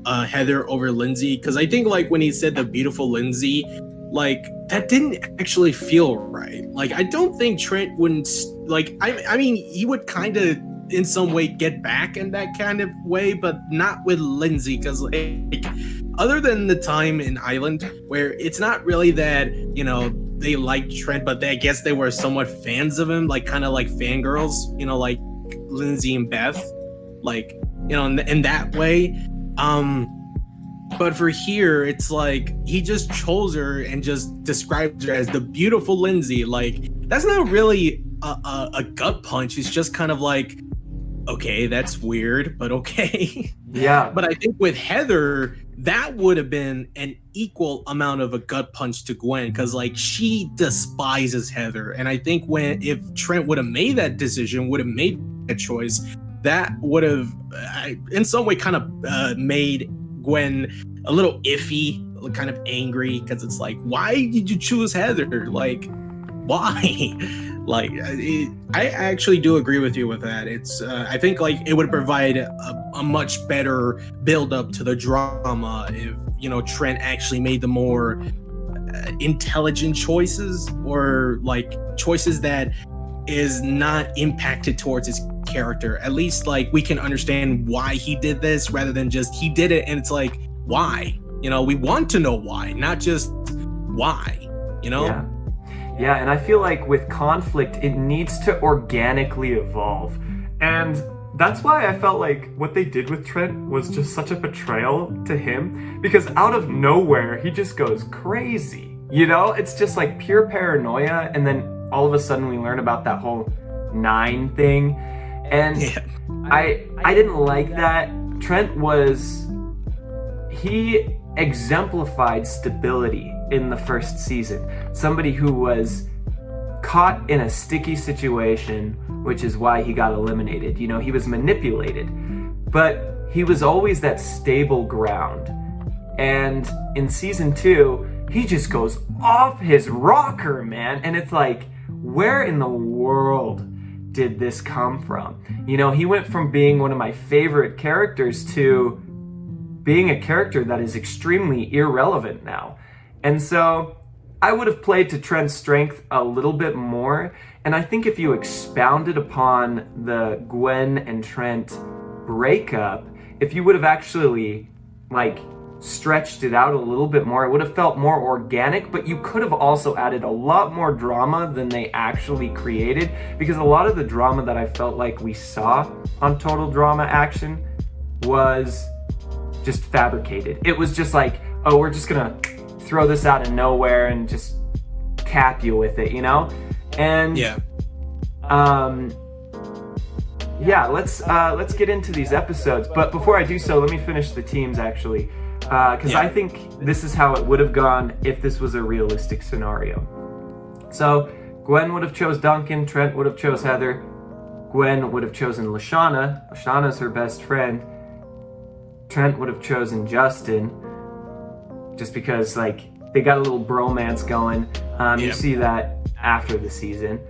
Heather over Lindsay, because I think like when he said the beautiful Lindsay, like that didn't actually feel right. Like, I don't think Trent wouldn't, like, I mean he would kind of in some way get back in that kind of way, but not with Lindsay, because like, other than the time in Island where it's not really that, you know, they liked Trent, but I guess they were somewhat fans of him, like kind of like fangirls, you know, like Lindsay and Beth, like, you know, in that way. But for here, it's like he just chose her and just described her as the beautiful Lindsay. Like, that's not really a gut punch. It's just kind of like, okay, that's weird, but okay. Yeah. But I think with Heather, that would have been an equal amount of a gut punch to Gwen, because like she despises Heather. And I think if Trent would have made that decision, would have made that choice, that would have in some way kind of made Gwen a little iffy, kind of angry, because it's like, why did you choose Heather? Like, why? Like, I actually do agree with you with that. It's I think like it would provide a much better build up to the drama if, you know, Trent actually made the more intelligent choices, or like choices that is not impacted towards his character. At least like we can understand why he did this, rather than just he did it and it's like, why? You know, we want to know why, not just why, you know? Yeah, and I feel like with conflict, it needs to organically evolve. And that's why I felt like what they did with Trent was just such a betrayal to him, because out of nowhere, he just goes crazy. You know, it's just like pure paranoia, and then all of a sudden we learn about that whole 9 thing. And I didn't like that. Trent he exemplified stability in the first season. Somebody who was caught in a sticky situation, which is why he got eliminated. You know, he was manipulated, but he was always that stable ground. And in season 2, he just goes off his rocker, man. And it's like, where in the world did this come from? You know, he went from being one of my favorite characters to being a character that is extremely irrelevant now. And so I would have played to Trent's strength a little bit more. And I think if you expounded upon the Gwen and Trent breakup, if you would have actually like stretched it out a little bit more, it would have felt more organic, but you could have also added a lot more drama than they actually created, because a lot of the drama that I felt like we saw on Total Drama Action was just fabricated. It was just like, oh, we're just gonna throw this out of nowhere and just cap you with it, you know? And let's get into these episodes. But before I do so, let me finish the teams actually, because I think this is how it would have gone if this was a realistic scenario. So Gwen would have chose Duncan, Trent would have chose Heather, Gwen would have chosen Lashana. Lashana's her best friend. Trent would have chosen Justin, just because like they got a little bromance going. You see that after the season.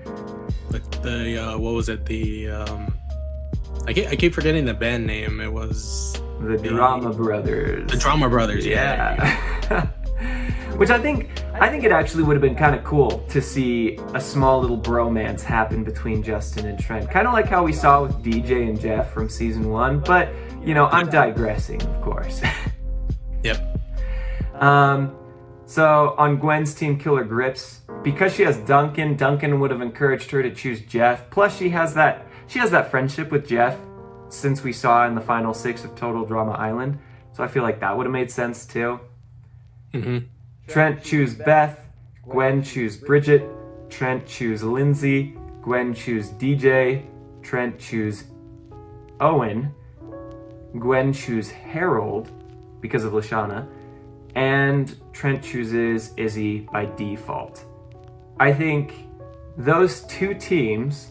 Like the what was it? The I keep forgetting the band name. It was the Drama Brothers. The Drama Brothers. Yeah. Which I think it actually would have been kind of cool to see a small little bromance happen between Justin and Trent, kind of like how we saw with DJ and Jeff from season 1. But you know, I'm digressing, of course. Yep. So on Gwen's team, Killer Grips, because she has Duncan, Duncan would have encouraged her to choose Jeff. Plus she has that friendship with Jeff since we saw in the final 6 of Total Drama Island. So I feel like that would have made sense too. Mm-hmm. Trent choose Beth, Gwen choose Bridget, Trent choose Lindsay, Gwen choose DJ, Trent choose Owen, Gwen choose Harold because of Lashana, and Trent chooses Izzy by default. I think those two teams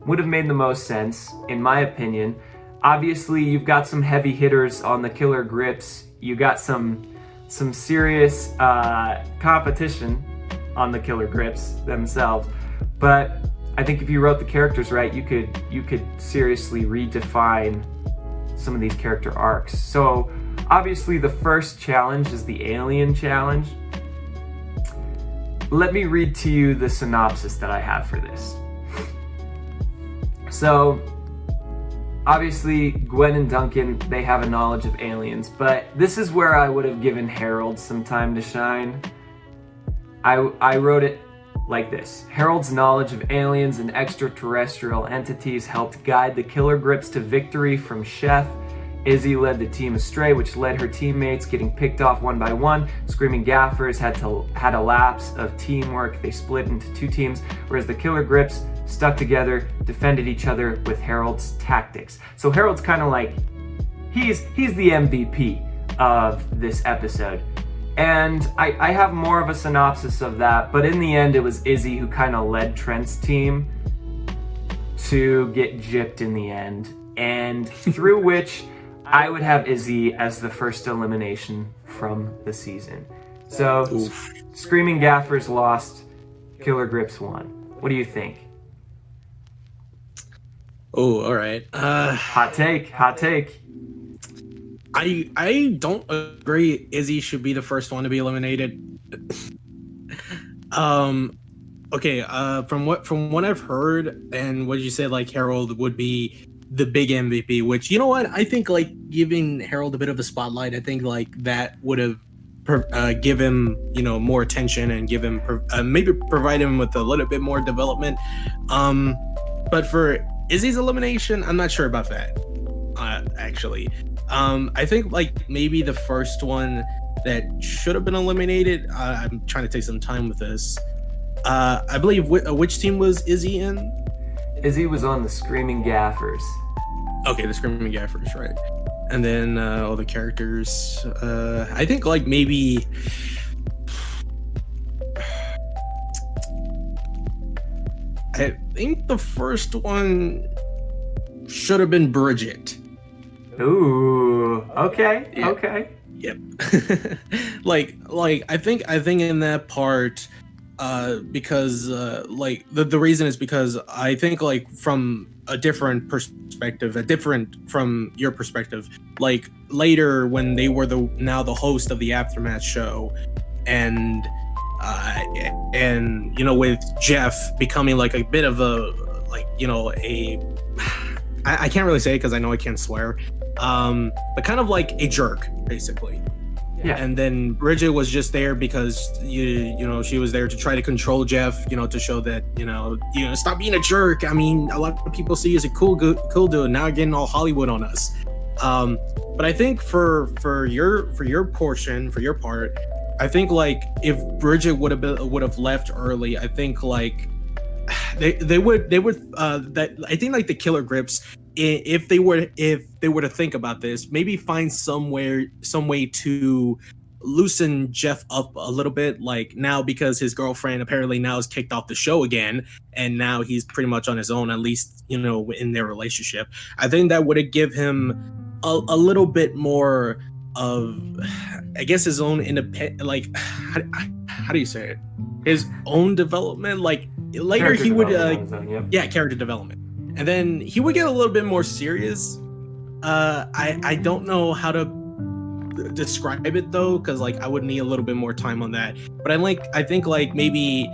would have made the most sense, in my opinion. Obviously, you've got some heavy hitters on the Killer Grips. You got some serious competition on the Killer Grips themselves. But I think if you wrote the characters right, you could seriously redefine some of these character arcs. So obviously the first challenge is the alien challenge. Let me read to you the synopsis that I have for this. So obviously Gwen and Duncan, they have a knowledge of aliens, but this is where I would have given Harold some time to shine. I wrote it like this. Harold's knowledge of aliens and extraterrestrial entities helped guide the Killer Grips to victory from Chef. Izzy led the team astray, which led her teammates getting picked off one by one. Screaming Gaffers had a lapse of teamwork. They split into 2 teams, whereas the Killer Grips stuck together, defended each other with Harold's tactics. So Harold's kind of like, he's the MVP of this episode. And I have more of a synopsis of that, but in the end it was Izzy who kind of led Trent's team to get gypped in the end, and through which I would have Izzy as the first elimination from the season. So, Screaming Gaffers lost, Killer Grips won. What do you think? Oh, all right. Hot take. I don't agree Izzy should be the first one to be eliminated. Okay, from what I've heard and what you said, like Harold would be the big MVP, which, you know what, I think like giving Harold a bit of a spotlight, I think like that would have give him, you know, more attention and give him maybe provide him with a little bit more development. But for Izzy's elimination, I'm not sure about that. Actually, I think like maybe the first one that should have been eliminated. I'm trying to take some time with this. I believe which team was Izzy in? Izzy was on the Screaming Gaffers. Okay, the Screaming Gaffers, right. And then all the characters. I think like maybe... I think the first one should have been Bridget. Ooh, okay, Yeah. okay. Yep. like I think in that part, because like the reason is because I think like from a different perspective, different from your perspective, like later when they were the host of the Aftermath show, and and with Jeff becoming like a bit of a I can't really say it because I know I can't swear, but kind of like a jerk basically. Yeah. And then Bridget was just there because she was there to try to control Jeff, to show that stop being a jerk. I mean, a lot of people see you as a cool dude. Now you're getting all Hollywood on us. But I think for your part, I think like if Bridget would have left early, I think like they would that I think like the Killer Grips, if they were to think about this, maybe find some way to loosen Jeff up a little bit, like now because his girlfriend apparently now is kicked off the show again, and now he's pretty much on his own, at least in their relationship. I think that would have give him a little bit more of, I guess, his own independent, like how do you say it, his own development. Like later he would character development, and then he would get a little bit more serious. I don't know how to describe it though, because like I would need a little bit more time on that, but I think like maybe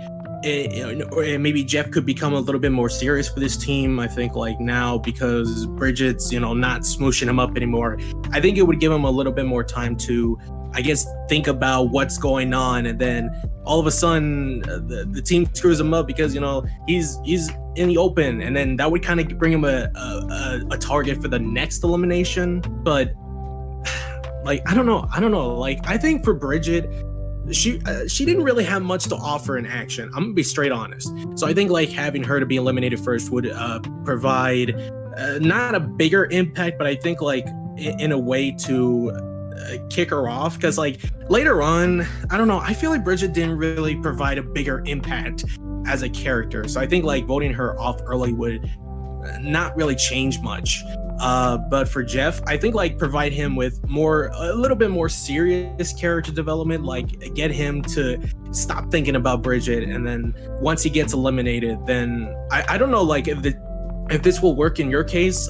Jeff could become a little bit more serious with his team. I think like now, because Bridget's not smooshing him up anymore, I think it would give him a little bit more time to, I guess, think about what's going on, and then all of a sudden the team screws him up because he's in the open, and then that would kind of bring him a target for the next elimination. But like I don't know, like I think for Bridget, she didn't really have much to offer in action. I'm gonna be straight honest. So I think like having her to be eliminated first would provide not a bigger impact, but I think like in a way to kick her off, because like later on, I don't know, I feel like Bridget didn't really provide a bigger impact as a character. So I think like voting her off early would not really change much. But for Jeff, I think like provide him with a little bit more serious character development, like get him to stop thinking about Bridget, and then once he gets eliminated, then I don't know, like if this will work in your case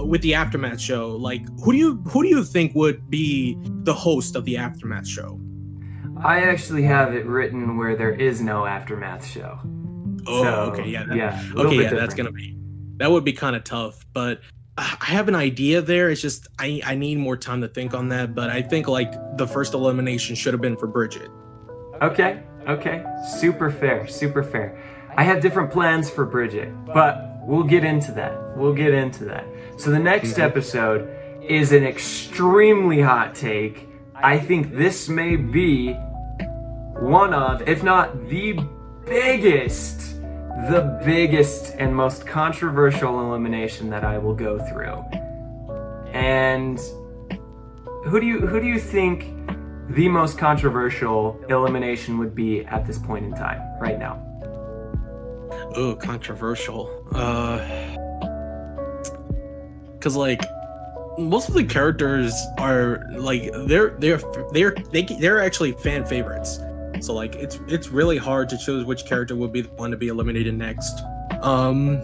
with the Aftermath show. Like who do you think would be the host of the Aftermath show? I actually have it written where there is no Aftermath show. Oh, so, okay, that would be kind of tough, but I have an idea there. It's just I need more time to think on that, but I think like the first elimination should have been for Bridget. Okay, super fair. I have different plans for Bridget, but we'll get into that. So the next episode is an extremely hot take. I think this may be one of, if not the biggest and most controversial elimination that I will go through. And who do you think the most controversial elimination would be at this point in time, right now? Oh, controversial. Because like most of the characters are like they're actually fan favorites. So like it's really hard to choose which character would be the one to be eliminated next. I'm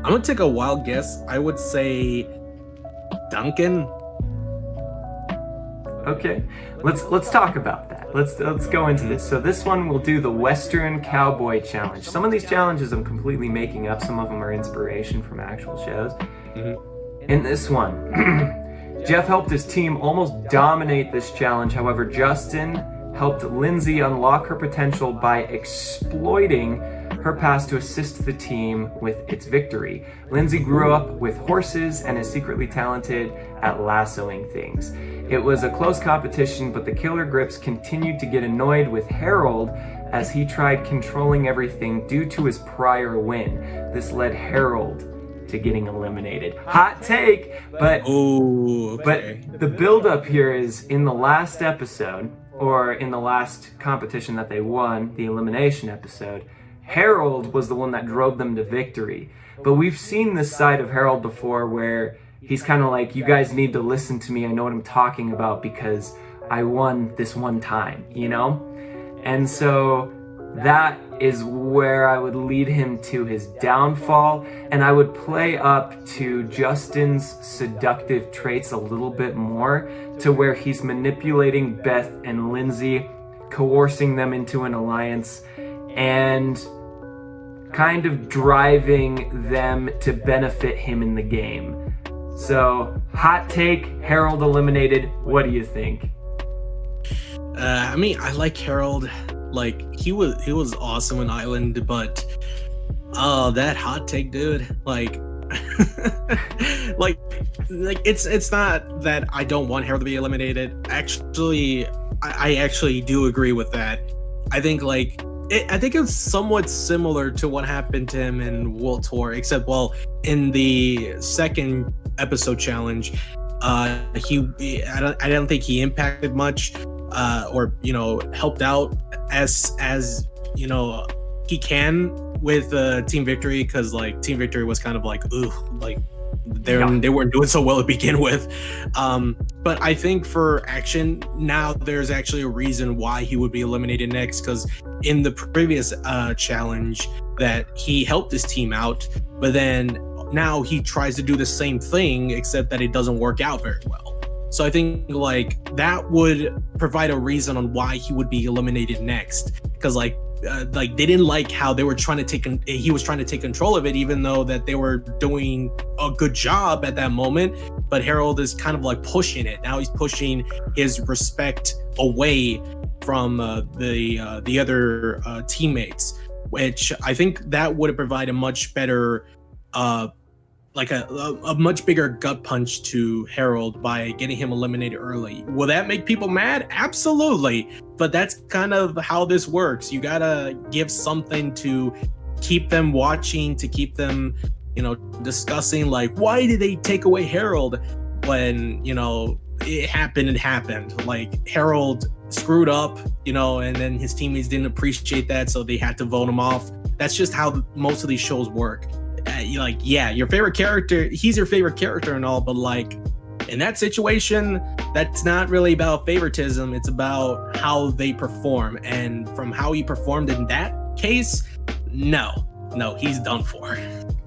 gonna take a wild guess. I would say Duncan. Okay, let's talk about that. Let's go into this. So this one we'll do the Western Cowboy Challenge. Some of these challenges I'm completely making up. Some of them are inspiration from actual shows. In this one, Jeff helped his team almost dominate this challenge. However, Justin helped Lindsay unlock her potential by exploiting her past to assist the team with its victory. Lindsay grew up with horses and is secretly talented at lassoing things. It was a close competition, but the Killer Grips continued to get annoyed with Harold as he tried controlling everything due to his prior win. This led Harold to getting eliminated. Hot take, but but the build-up here is in the last episode, or in the last competition that they won, the elimination episode, Harold was the one that drove them to victory. But we've seen this side of Harold before where he's kind of like, you guys need to listen to me, I know what I'm talking about because I won this one time, And so that is where I would lead him to his downfall, and I would play up to Justin's seductive traits a little bit more, to where he's manipulating Beth and Lindsay, coercing them into an alliance, and kind of driving them to benefit him in the game. So, hot take, Harold eliminated. What do you think? I mean, I like Harold. Like, he was awesome in Island, but that hot take, dude. Like, like it's not that I don't want Harold to be eliminated. Actually, I actually do agree with that. I think I think it's somewhat similar to what happened to him in World Tour, except, well, in the second episode challenge, I don't think he impacted much, or helped out as he can with Team Victory, because Team Victory was kind of they weren't doing so well to begin with. But I think for Action, now there's actually a reason why he would be eliminated next, because in the previous challenge that he helped his team out, but then now he tries to do the same thing, except that it doesn't work out very well. So I think that would provide a reason on why he would be eliminated next, because they didn't like how they were he was trying to take control of it, even though that they were doing a good job at that moment. But Harold is kind of pushing it. Now he's pushing his respect away from the other teammates, which I think that would provide a much better a much bigger gut punch to Harold by getting him eliminated early. Will that make people mad? Absolutely. But that's kind of how this works. You gotta give something to keep them watching, to keep them, discussing, why did they take away Harold when, it happened. Harold screwed up, and then his teammates didn't appreciate that, so they had to vote him off. That's just how most of these shows work. Your favorite character, he's your favorite character and all, but in that situation, that's not really about favoritism. It's about how they perform. And from how he performed in that case, no, he's done for.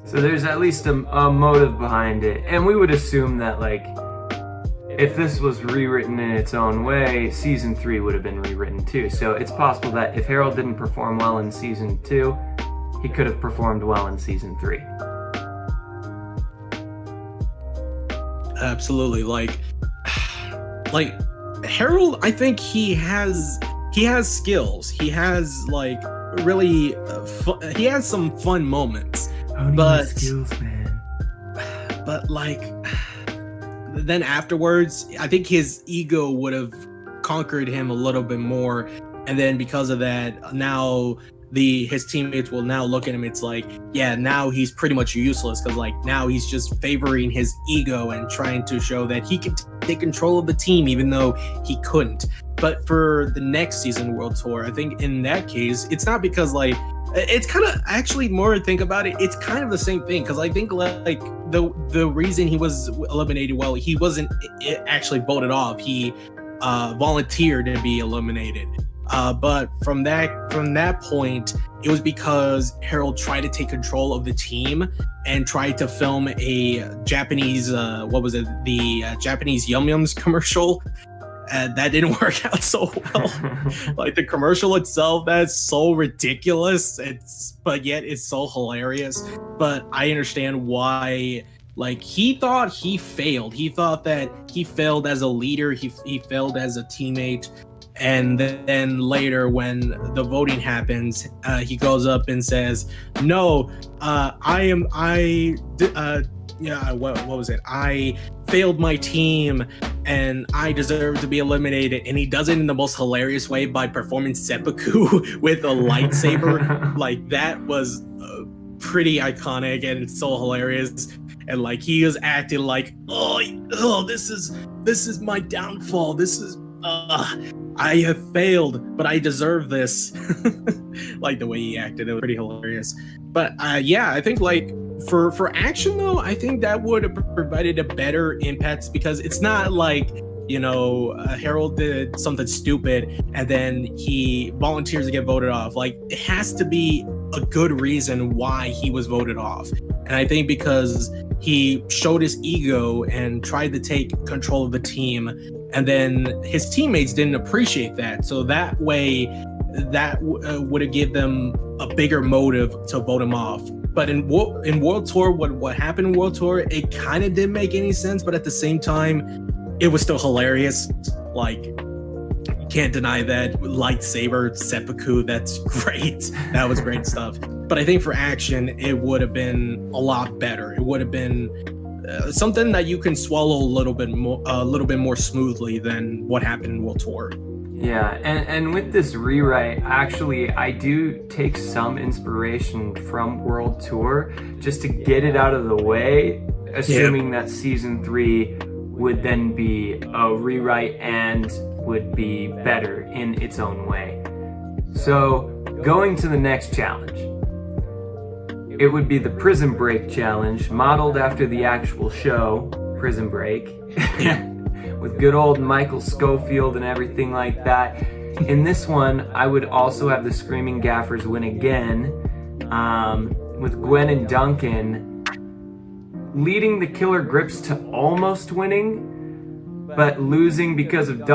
So there's at least a motive behind it. And we would assume that if this was rewritten in its own way, season 3 would have been rewritten too. So it's possible that if Harold didn't perform well in season 2, he could have performed well in season 3. Absolutely. Harold, I think he has skills. He has really he has some fun moments. But skills, man. But then afterwards, I think his ego would have conquered him a little bit more, and then because of that, now his teammates will now look at him. It's now he's pretty much useless, because now he's just favoring his ego and trying to show that he can take control of the team, even though he couldn't. But for the next season World Tour, I think in that case, it's not because it's kind of actually more to think about it. It's kind of the same thing, because I think the reason he was eliminated, well, he wasn't actually voted off. He volunteered to be eliminated. But from that point, it was because Harold tried to take control of the team and tried to film a Japanese, the Japanese Yum Yums commercial. That didn't work out so well. The commercial itself, that's so ridiculous. But yet it's so hilarious. But I understand why. He thought he failed. He thought that he failed as a leader. He failed as a teammate. And then later, when the voting happens, he goes up and says, "No, what was it? I failed my team, and I deserve to be eliminated." And he does it in the most hilarious way by performing seppuku with a lightsaber. That was pretty iconic, and it's so hilarious. And he was acting oh, this is my downfall. This is I have failed, but I deserve this. The way he acted, it was pretty hilarious. But I think for Action though, I think that would have provided a better impact, because it's not Harold did something stupid and then he volunteers to get voted off. Like, it has to be a good reason why he was voted off. And I think because he showed his ego and tried to take control of the team, and then his teammates didn't appreciate that. So that way, that would have given them a bigger motive to vote him off. But in World Tour, what happened in World Tour, it kind of didn't make any sense, but at the same time, it was still hilarious. Like, you can't deny that lightsaber seppuku. That's great. That was great stuff. But I think for action, it would have been a lot better. It would have been something that you can swallow a little bit more smoothly than what happened in World Tour. Yeah, and with this rewrite, actually, I do take some inspiration from World Tour just to get it out of the way, assuming that season 3 would then be a rewrite and would be better in its own way. So, going to the next challenge. It would be the Prison Break challenge, modeled after the actual show, Prison Break. With good old Michael Scofield and everything like that. In this one, I would also have the Screaming Gaffers win again, with Gwen and Duncan leading the Killer Grips to almost winning, but losing because of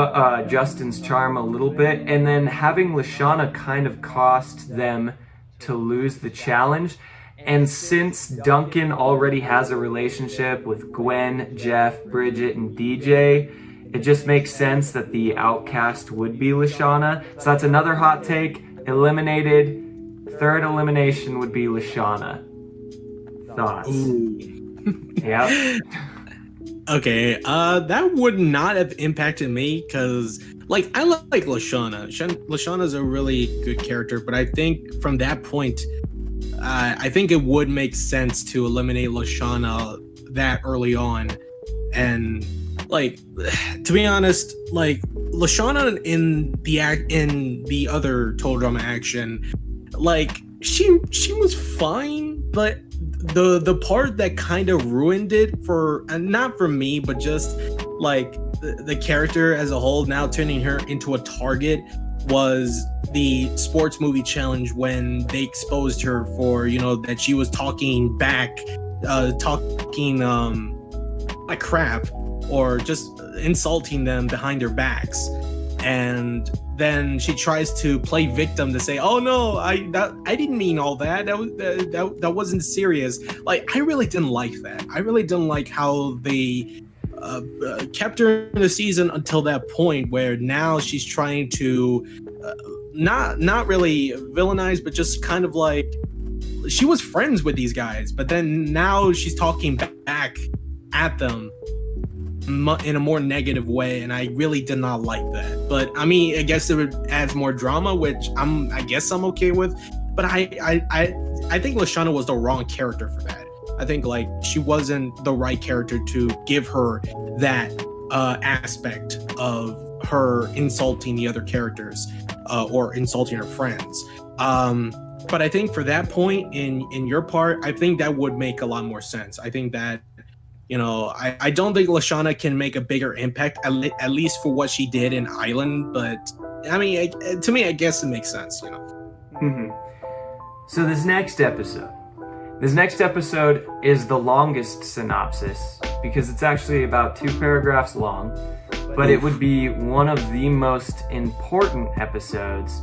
Justin's charm a little bit, and then having Lashana kind of cost them to lose the challenge. And since Duncan already has a relationship with Gwen, Jeff, Bridget, and DJ, it just makes sense that the outcast would be Lashana. So that's another hot take. Eliminated. Third elimination would be Lashana. Thoughts? Yep. Okay, that would not have impacted me because, like, I like Lashana. Lashana's a really good character, but I think from that point, I think it would make sense to eliminate Lashana that early on. And, like, to be honest, like, Lashana in the other Total Drama action, like, she was fine, but the part that kind of ruined it for, and not for me, but just like the character as a whole, now turning her into a target, was the sports movie challenge when they exposed her for, that she was talking back, talking like crap, or just insulting them behind their backs. And then she tries to play victim to say, "Oh no, I didn't mean all that. That wasn't serious." Like, I really didn't like that. I really didn't like how they kept her in the season until that point where now she's trying to not really villainize, but just kind of like, she was friends with these guys, but then now she's talking back at them in a more negative way, and I really did not like that. But I mean, I guess it adds more drama, which I guess I'm okay with. But I think Lashana was the wrong character for that. I think, like, she wasn't the right character to give her that aspect of her insulting the other characters or insulting her friends. But I think for that point in your part, I think that would make a lot more sense. I think that, I don't think Lashana can make a bigger impact, at least for what she did in Island. But I mean, to me, I guess it makes sense, Mm-hmm. So this next episode is the longest synopsis because it's actually about 2 paragraphs long, but it would be one of the most important episodes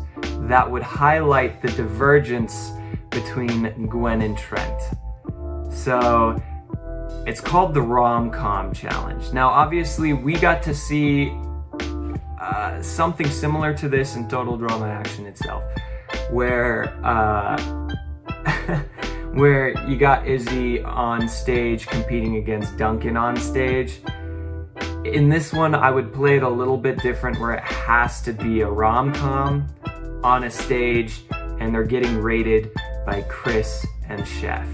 that would highlight the divergence between Gwen and Trent. So it's called the Rom-Com challenge. Now, obviously, we got to see something similar to this in Total Drama Action itself, where where you got Izzy on stage competing against Duncan on stage. In this one, I would play it a little bit different, where it has to be a rom-com on a stage, and they're getting rated by Chris and Chef.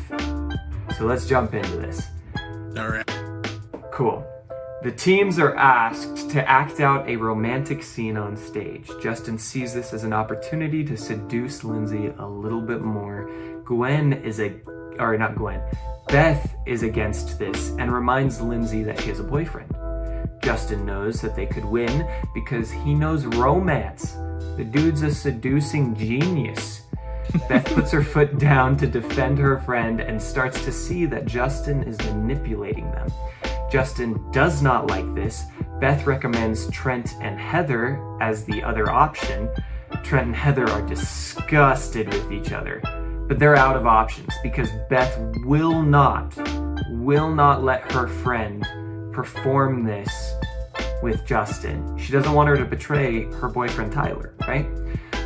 So let's jump into this. All right. Cool. The teams are asked to act out a romantic scene on stage. Justin sees this as an opportunity to seduce Lindsay a little bit more. Beth is against this and reminds Lindsay that she has a boyfriend. Justin knows that they could win because he knows romance. The dude's a seducing genius. Beth puts her foot down to defend her friend and starts to see that Justin is manipulating them. Justin does not like this. Beth recommends Trent and Heather as the other option. Trent and Heather are disgusted with each other, but they're out of options because Beth will not let her friend perform this with Justin. She doesn't want her to betray her boyfriend Tyler, right?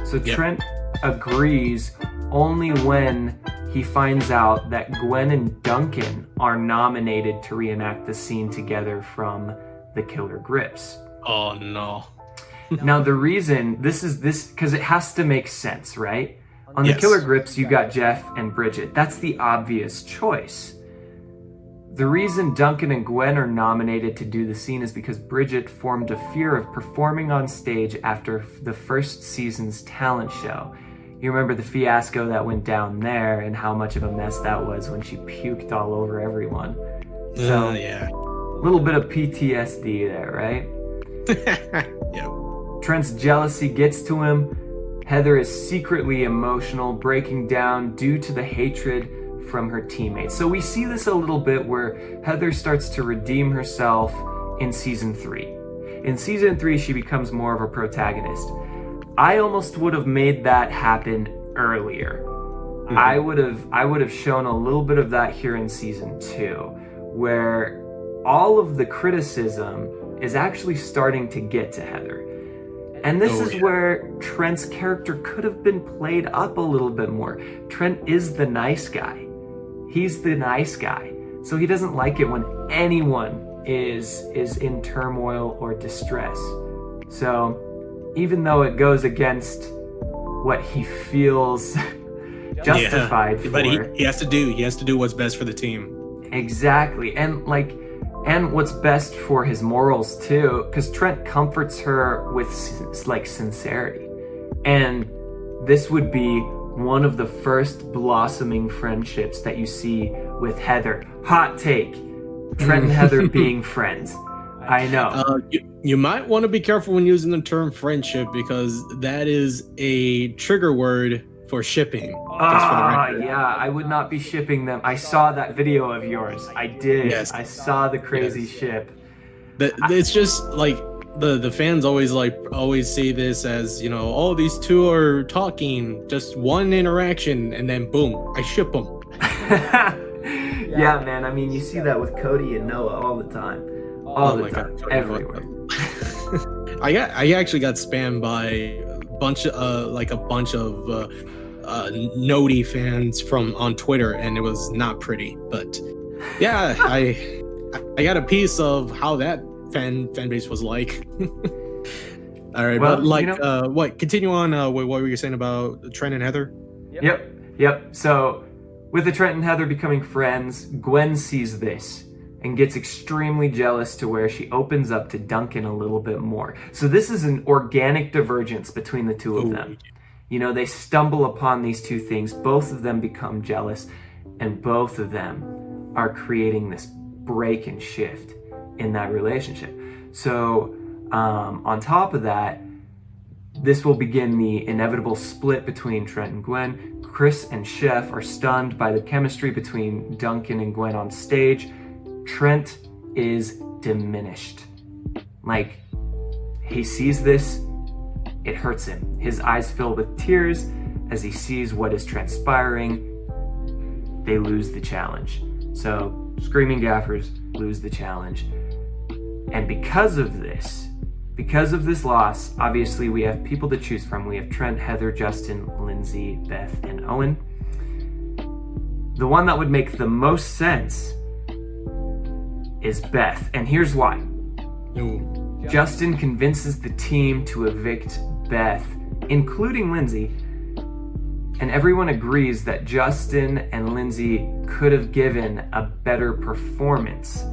So Yep. Trent agrees only when he finds out that Gwen and Duncan are nominated to reenact the scene together from The Killer Grips. Oh no. Now the reason this because it has to make sense, right? On The Yes. Killer Grips, you got Jeff and Bridget. That's the obvious choice. The reason Duncan and Gwen are nominated to do the scene is because Bridget formed a fear of performing on stage after the first season's talent show. You remember the fiasco that went down there and how much of a mess that was when she puked all over everyone. So, Yeah. a little bit of PTSD there, right? Yep. Trent's jealousy gets to him. Heather is secretly emotional, breaking down due to the hatred from her teammates. So we see this a little bit where Heather starts to redeem herself in season 3. In season 3, she becomes more of a protagonist. I almost would have made that happen earlier. Mhm. I would have shown a little bit of that here in season 2, where all of the criticism is actually starting to get to Heather. And this is where Trent's character could have been played up a little bit more. Trent is the nice guy. He's the nice guy. So he doesn't like it when anyone is in turmoil or distress. So even though it goes against what he feels justified for. But he has to do what's best for the team. Exactly. And what's best for his morals too, because Trent comforts her with like sincerity. And this would be one of the first blossoming friendships that you see with Heather. Hot take. Trent and Heather being friends. I know. You might want to be careful when using the term friendship because that is a trigger word for shipping. Yeah, I would not be shipping them. I saw that video of yours. I did. Yes. I saw the crazy ship. It's just like the fans always say this as, you know, oh, these two are talking, just one interaction, and then boom, I ship them. Yeah, man. I mean, you see that with Cody and Noah all the time. All the time. God, everywhere. I actually got spammed by a bunch of Nody fans on Twitter, and it was not pretty. But yeah, I got a piece of how that fan base was like. All right, Well, but like, you know, what? Continue on. What were you saying about Trent and Heather? Yep. So, with the Trent and Heather becoming friends, Gwen sees this and gets extremely jealous to where she opens up to Duncan a little bit more. So this is an organic divergence between the two of them. You know, they stumble upon these two things. Both of them become jealous, and both of them are creating this break and shift in that relationship. So, on top of that, this will begin the inevitable split between Trent and Gwen. Chris and Chef are stunned by the chemistry between Duncan and Gwen on stage. Trent is diminished. Like, he sees this, it hurts him. His eyes fill with tears as he sees what is transpiring. They lose the challenge. So, Screaming Gaffers lose the challenge. And because of this loss, obviously we have people to choose from. We have Trent, Heather, Justin, Lindsay, Beth, and Owen. The one that would make the most sense is Beth, and here's why. Ooh. Justin convinces the team to evict Beth, including Lindsay, and everyone agrees that Justin and Lindsay could have given a better performance.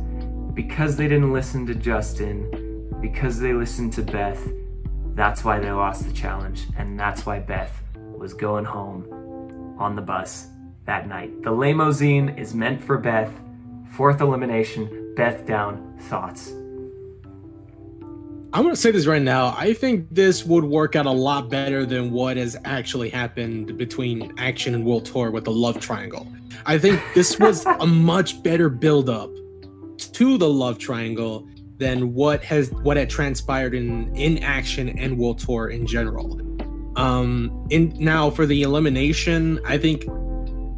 Because they didn't listen to Justin, because they listened to Beth, that's why they lost the challenge, and that's why Beth was going home on the bus that night. The limousine is meant for Beth. Fourth elimination, Beth down. Thoughts? I'm going to say this right now. I think this would work out a lot better than what has actually happened between Action and World Tour with the love triangle. I think this was a much better build-up to the love triangle than what had transpired in Action and World Tour in general. Now for the elimination, I think,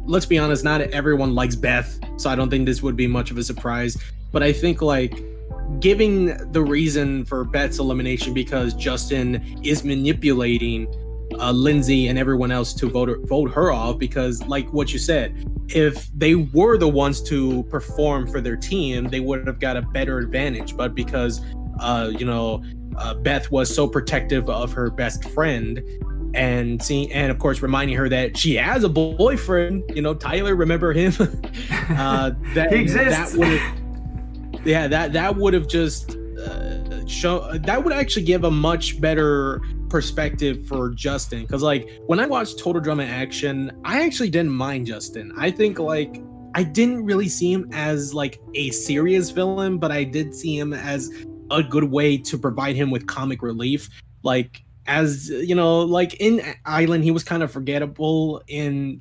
let's be honest, not everyone likes Beth, so I don't think this would be much of a surprise. But I think like giving the reason for Beth's elimination because Justin is manipulating Lindsay and everyone else to vote her off, because like what you said, if they were the ones to perform for their team, they would have got a better advantage. But because Beth was so protective of her best friend, and of course reminding her that she has a boyfriend, Tyler, remember him? That he exists. That would have just that would actually give a much better perspective for Justin, because like when I watched Total Drama Action, I actually didn't mind Justin. I think like I didn't really see him as like a serious villain, but I did see him as a good way to provide him with comic relief. Like, as like in Island, he was kind of forgettable in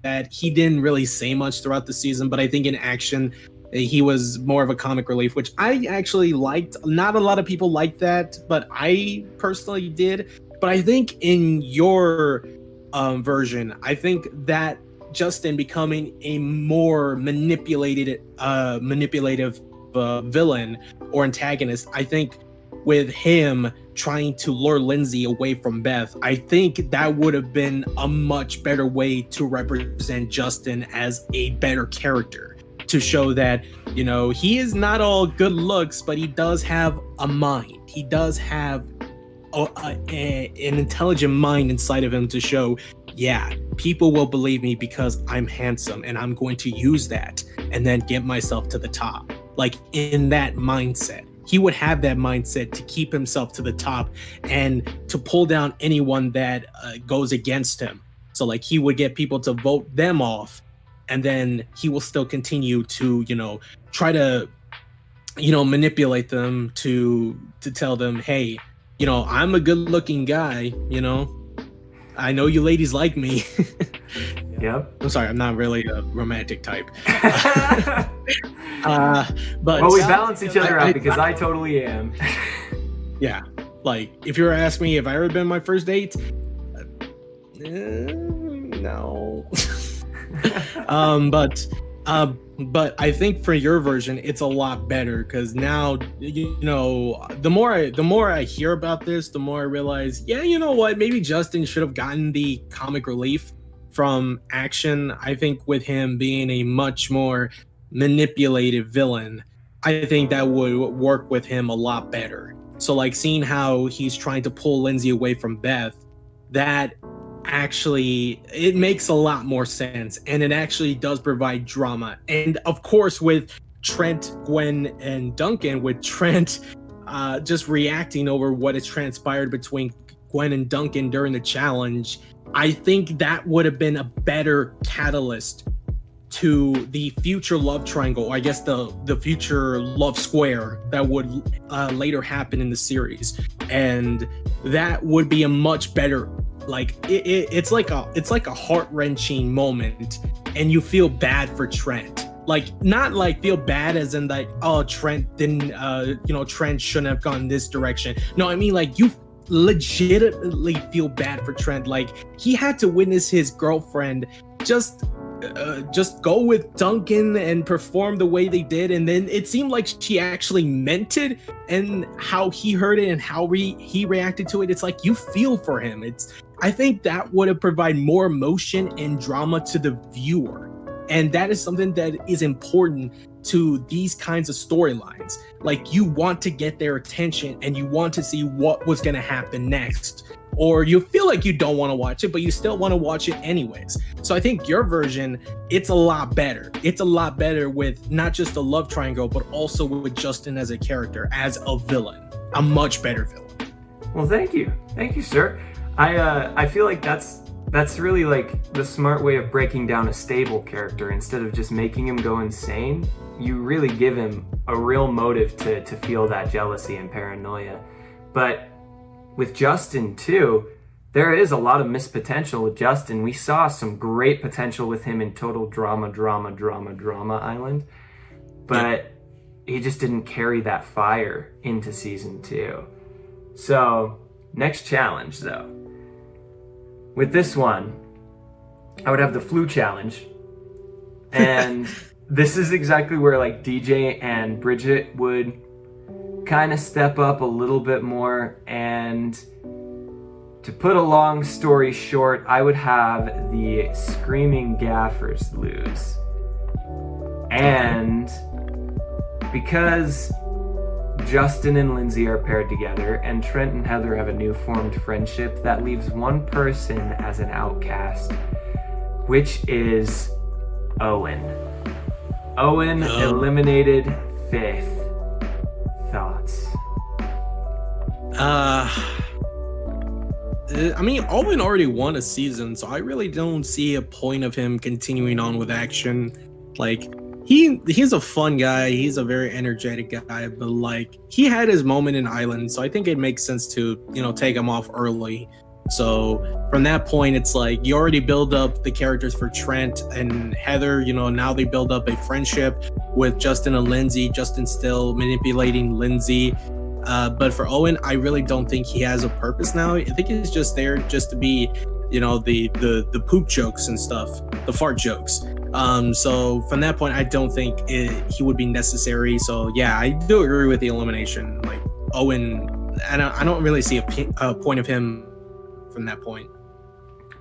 that he didn't really say much throughout the season, but I think in Action he was more of a comic relief, which I actually liked. Not a lot of people liked that, but I personally did. But I think in your version, I think that Justin becoming a more manipulative villain or antagonist, I think with him trying to lure Lindsay away from Beth, I think that would have been a much better way to represent Justin as a better character, to show that, he is not all good looks, but he does have a mind. He does have an intelligent mind inside of him to show, yeah, people will believe me because I'm handsome, and I'm going to use that and then get myself to the top. Like, in that mindset, he would have that mindset to keep himself to the top and to pull down anyone that goes against him. So like he would get people to vote them off, and then he will still continue to, try to, manipulate them to tell them, hey, I'm a good looking guy, I know you ladies like me. Yep. I'm sorry, I'm not really a romantic type. But we balance each other out because I totally am. Yeah. Like, if you were asking me if I ever been on my first date, no. But I think for your version, it's a lot better, because now, the more I hear about this, the more I realize, yeah, you know what? Maybe Justin should have gotten the comic relief from Action. I think with him being a much more manipulative villain, I think that would work with him a lot better. So like seeing how he's trying to pull Lindsay away from Beth, that actually, it makes a lot more sense, and it actually does provide drama. And of course with Trent, Gwen, and Duncan, with Trent just reacting over what has transpired between Gwen and Duncan during the challenge, I think that would have been a better catalyst to the future love triangle, or I guess the future love square that would later happen in the series. And that would be a much better, like it's like a heart-wrenching moment, and you feel bad for Trent. Like, not like feel bad as in like, oh, Trent didn't Trent shouldn't have gone this direction. No, I mean like you legitimately feel bad for Trent. Like, he had to witness his girlfriend just go with Duncan and perform the way they did, and then it seemed like she actually meant it, and how he heard it and how he reacted to it, it's like you feel for him. I think that would have provided more emotion and drama to the viewer, and that is something that is important to these kinds of storylines. Like, you want to get their attention and you want to see what was going to happen next, or you feel like you don't want to watch it, but you still want to watch it anyways. So I think your version, it's a lot better. It's a lot better with not just the love triangle, but also with Justin as a character, as a villain, a much better villain. Well, thank you, sir. I feel like that's really like the smart way of breaking down a stable character. Instead of just making him go insane, you really give him a real motive to feel that jealousy and paranoia. But with Justin too, there is a lot of missed potential with Justin. We saw some great potential with him in Total Drama Island, but he just didn't carry that fire into season 2. So, next challenge though. With this one, I would have the flu challenge. And this is exactly where like DJ and Bridget would kind of step up a little bit more. And to put a long story short, I would have the Screaming Gaffers lose. And because Justin and Lindsay are paired together and Trent and Heather have a new formed friendship, that leaves one person as an outcast, which is Owen. Owen eliminated 5th. Thoughts? I mean, Owen already won a season, so I really don't see a point of him continuing on with action. Like, he's a fun guy, he's a very energetic guy, but like, he had his moment in Island, so I think it makes sense to, you know, take him off early. So from that point, it's like you already build up the characters for Trent and Heather, you know, now they build up a friendship with Justin and Lindsay, Justin still manipulating Lindsay. But for Owen, I really don't think he has a purpose now. I think he's just there just to be, you know, the poop jokes and stuff, the fart jokes. So from that point, I don't think he would be necessary. So yeah, I do agree with the elimination. Like Owen, I don't really see a point of him from that point.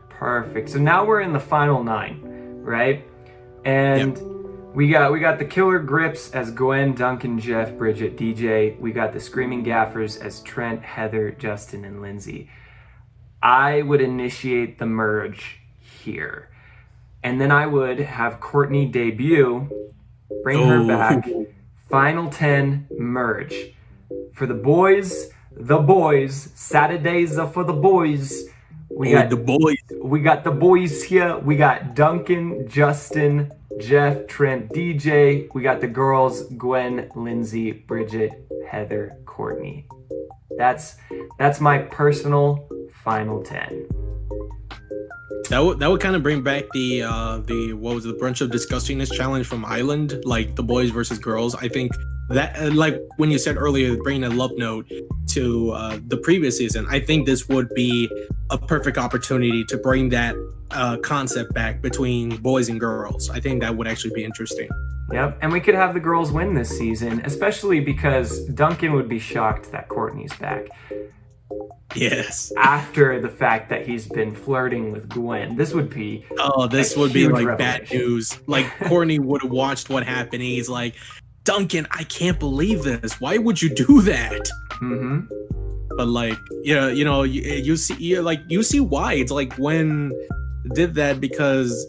Perfect. So now we're in the final 9, right? And we got the Killer Grips as Gwen, Duncan, Jeff, Bridget, DJ. We got the Screaming Gaffers as Trent, Heather, Justin, and Lindsay. I would initiate the merge here. And then I would have Courtney debut, bring her back. Final 10 merge. For the boys, Saturdays are for the boys. We got the boys here. We got Duncan, Justin, Jeff, Trent, DJ. We got the girls, Gwen, Lindsay, Bridget, Heather, Courtney. That's my personal final 10. That would kind of bring back the what was it, the Brunch of Disgustingness challenge from Island, like the boys versus girls. I think that, like when you said earlier, bringing a love note to the previous season, I think this would be a perfect opportunity to bring that concept back between boys and girls. I think that would actually be interesting. Yep, and we could have the girls win this season, especially because Duncan would be shocked that Courtney's back. Yes. After the fact that he's been flirting with Gwen. This would be like bad news. Like Courtney would have watched what happened. And he's like, Duncan, I can't believe this. Why would you do that? Mm-hmm. But like, yeah, you know, you see why. It's like Gwen did that because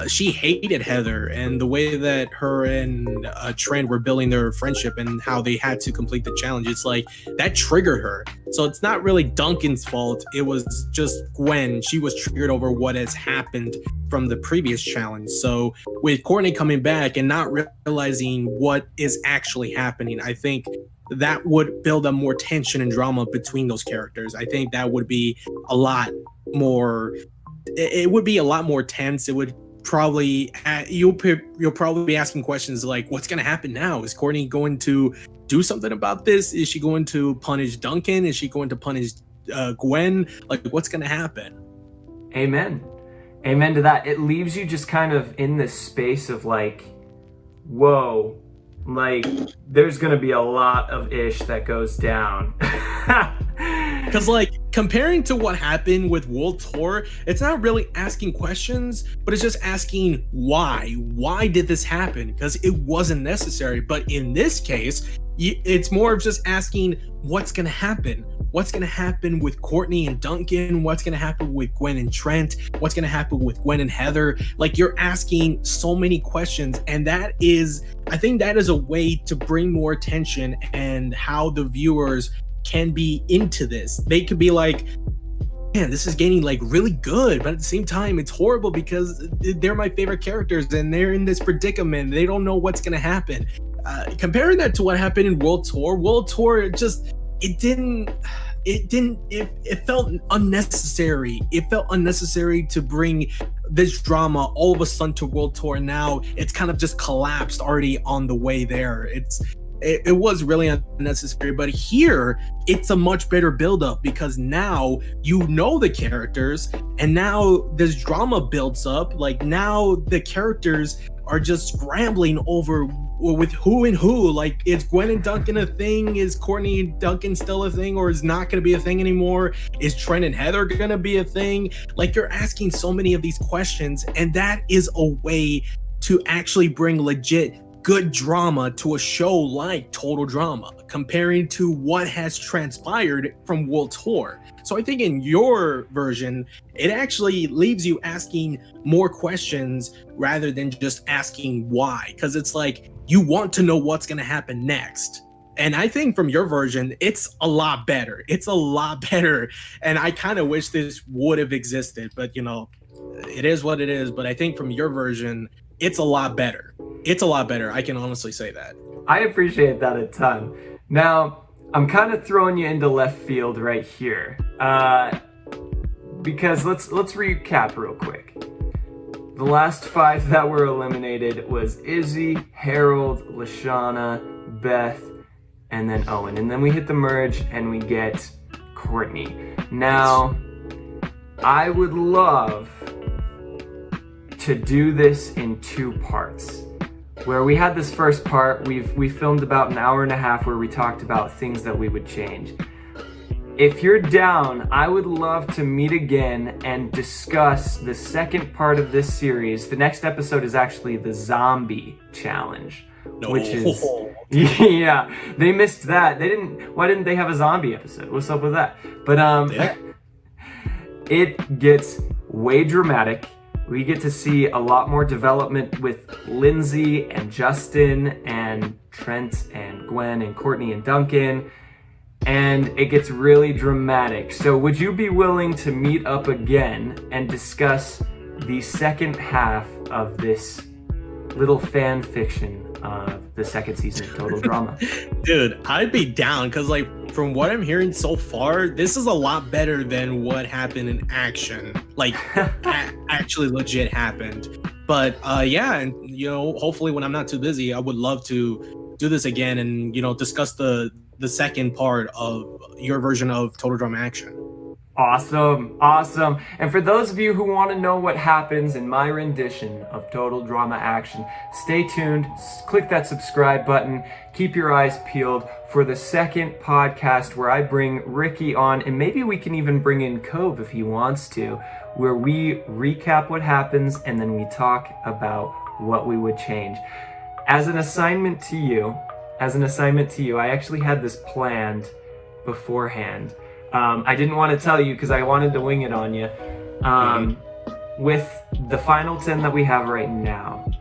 she hated Heather and the way that her and Trent were building their friendship and how they had to complete the challenge. It's like that triggered her. So it's not really Duncan's fault. It was just Gwen. She was triggered over what has happened from the previous challenge. So with Courtney coming back and not realizing what is actually happening, I think that would build up more tension and drama between those characters. I think that would be a lot more. It would be a lot more tense. It would probably you'll probably be asking questions like, what's going to happen now? Is Courtney going to do something about this? Is she going to punish Duncan? Is she going to punish Gwen? Like, what's going to happen? Amen to that. It leaves you just kind of in this space of like, whoa, like there's going to be a lot of ish that goes down. Because like comparing to what happened with World Tour, it's not really asking questions, but it's just asking why did this happen? Because it wasn't necessary. But in this case, it's more of just asking what's going to happen. What's going to happen with Courtney and Duncan? What's going to happen with Gwen and Trent? What's going to happen with Gwen and Heather? Like, you're asking so many questions, and I think that is a way to bring more attention and how the viewers can be into this. They could be like, man, this is getting like really good, but at the same time it's horrible because they're my favorite characters and they're in this predicament. They don't know what's gonna happen. Comparing that to what happened in World Tour it felt unnecessary. It felt unnecessary to bring this drama all of a sudden to World Tour. Now it's kind of just collapsed already on the way there. It was really unnecessary, but here it's a much better build-up because now you know the characters, and now this drama builds up. Like, now the characters are just scrambling over with who and who. Like, is Gwen and Duncan a thing? Is Courtney and Duncan still a thing, or is not going to be a thing anymore? Is Trent and Heather going to be a thing? Like, you're asking so many of these questions, and that is a way to actually bring legit good drama to a show like Total Drama, comparing to what has transpired from World Tour. So I think in your version, it actually leaves you asking more questions rather than just asking why, because it's like you want to know what's going to happen next. And I think from your version, it's a lot better. It's a lot better. And I kind of wish this would have existed, but it is what it is. But I think from your version, it's a lot better. It's a lot better. I can honestly say that. I appreciate that a ton. Now, I'm kind of throwing you into left field right here, because let's recap real quick. The last 5 that were eliminated was Izzy, Harold, Lashana, Beth, and then Owen. And then we hit the merge and we get Courtney. Now, I would love to do this in 2 parts. Where we had this first part, we filmed about an hour and a half where we talked about things that we would change. If you're down, I would love to meet again and discuss the second part of this series. The next episode is actually the zombie challenge, which is, yeah, they missed that. Why didn't they have a zombie episode? What's up with that? But it gets way dramatic. We get to see a lot more development with Lindsay and Justin and Trent and Gwen and Courtney and Duncan, and it gets really dramatic. So would you be willing to meet up again and discuss the second half of this little fan fiction of the second season of Total Drama? Dude, I'd be down, because like from what I'm hearing so far, this is a lot better than what happened in action. Like actually legit happened. But yeah, and hopefully when I'm not too busy, I would love to do this again and discuss the second part of your version of Total Drama Action. Awesome. And for those of you who want to know what happens in my rendition of Total Drama Action, stay tuned, click that subscribe button, keep your eyes peeled for the second podcast where I bring Ricky on, and maybe we can even bring in Cove if he wants to, where we recap what happens and then we talk about what we would change. As an assignment to you, I actually had this planned beforehand. I didn't want to tell you because I wanted to wing it on you. With the final 10 that we have right now,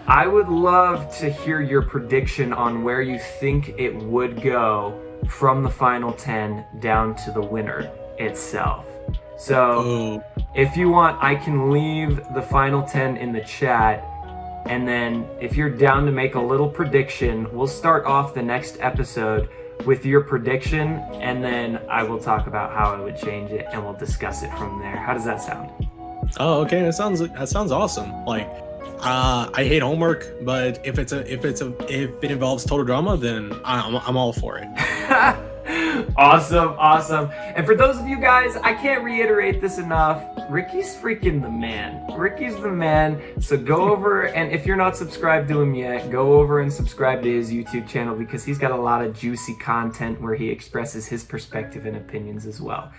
I would love to hear your prediction on where you think it would go from the final 10 down to the winner itself. So if you want, I can leave the final 10 in the chat. And then if you're down to make a little prediction, we'll start off the next episode with your prediction, and then I will talk about how I would change it, and we'll discuss it from there. How does that sound? Oh, okay. That sounds awesome. Like, I hate homework, but if it involves Total Drama, then I'm all for it. Awesome. And for those of you guys, I can't reiterate this enough. Ricky's freaking the man. Ricky's the man. So go over, and if you're not subscribed to him yet, go over and subscribe to his YouTube channel because he's got a lot of juicy content where he expresses his perspective and opinions as well.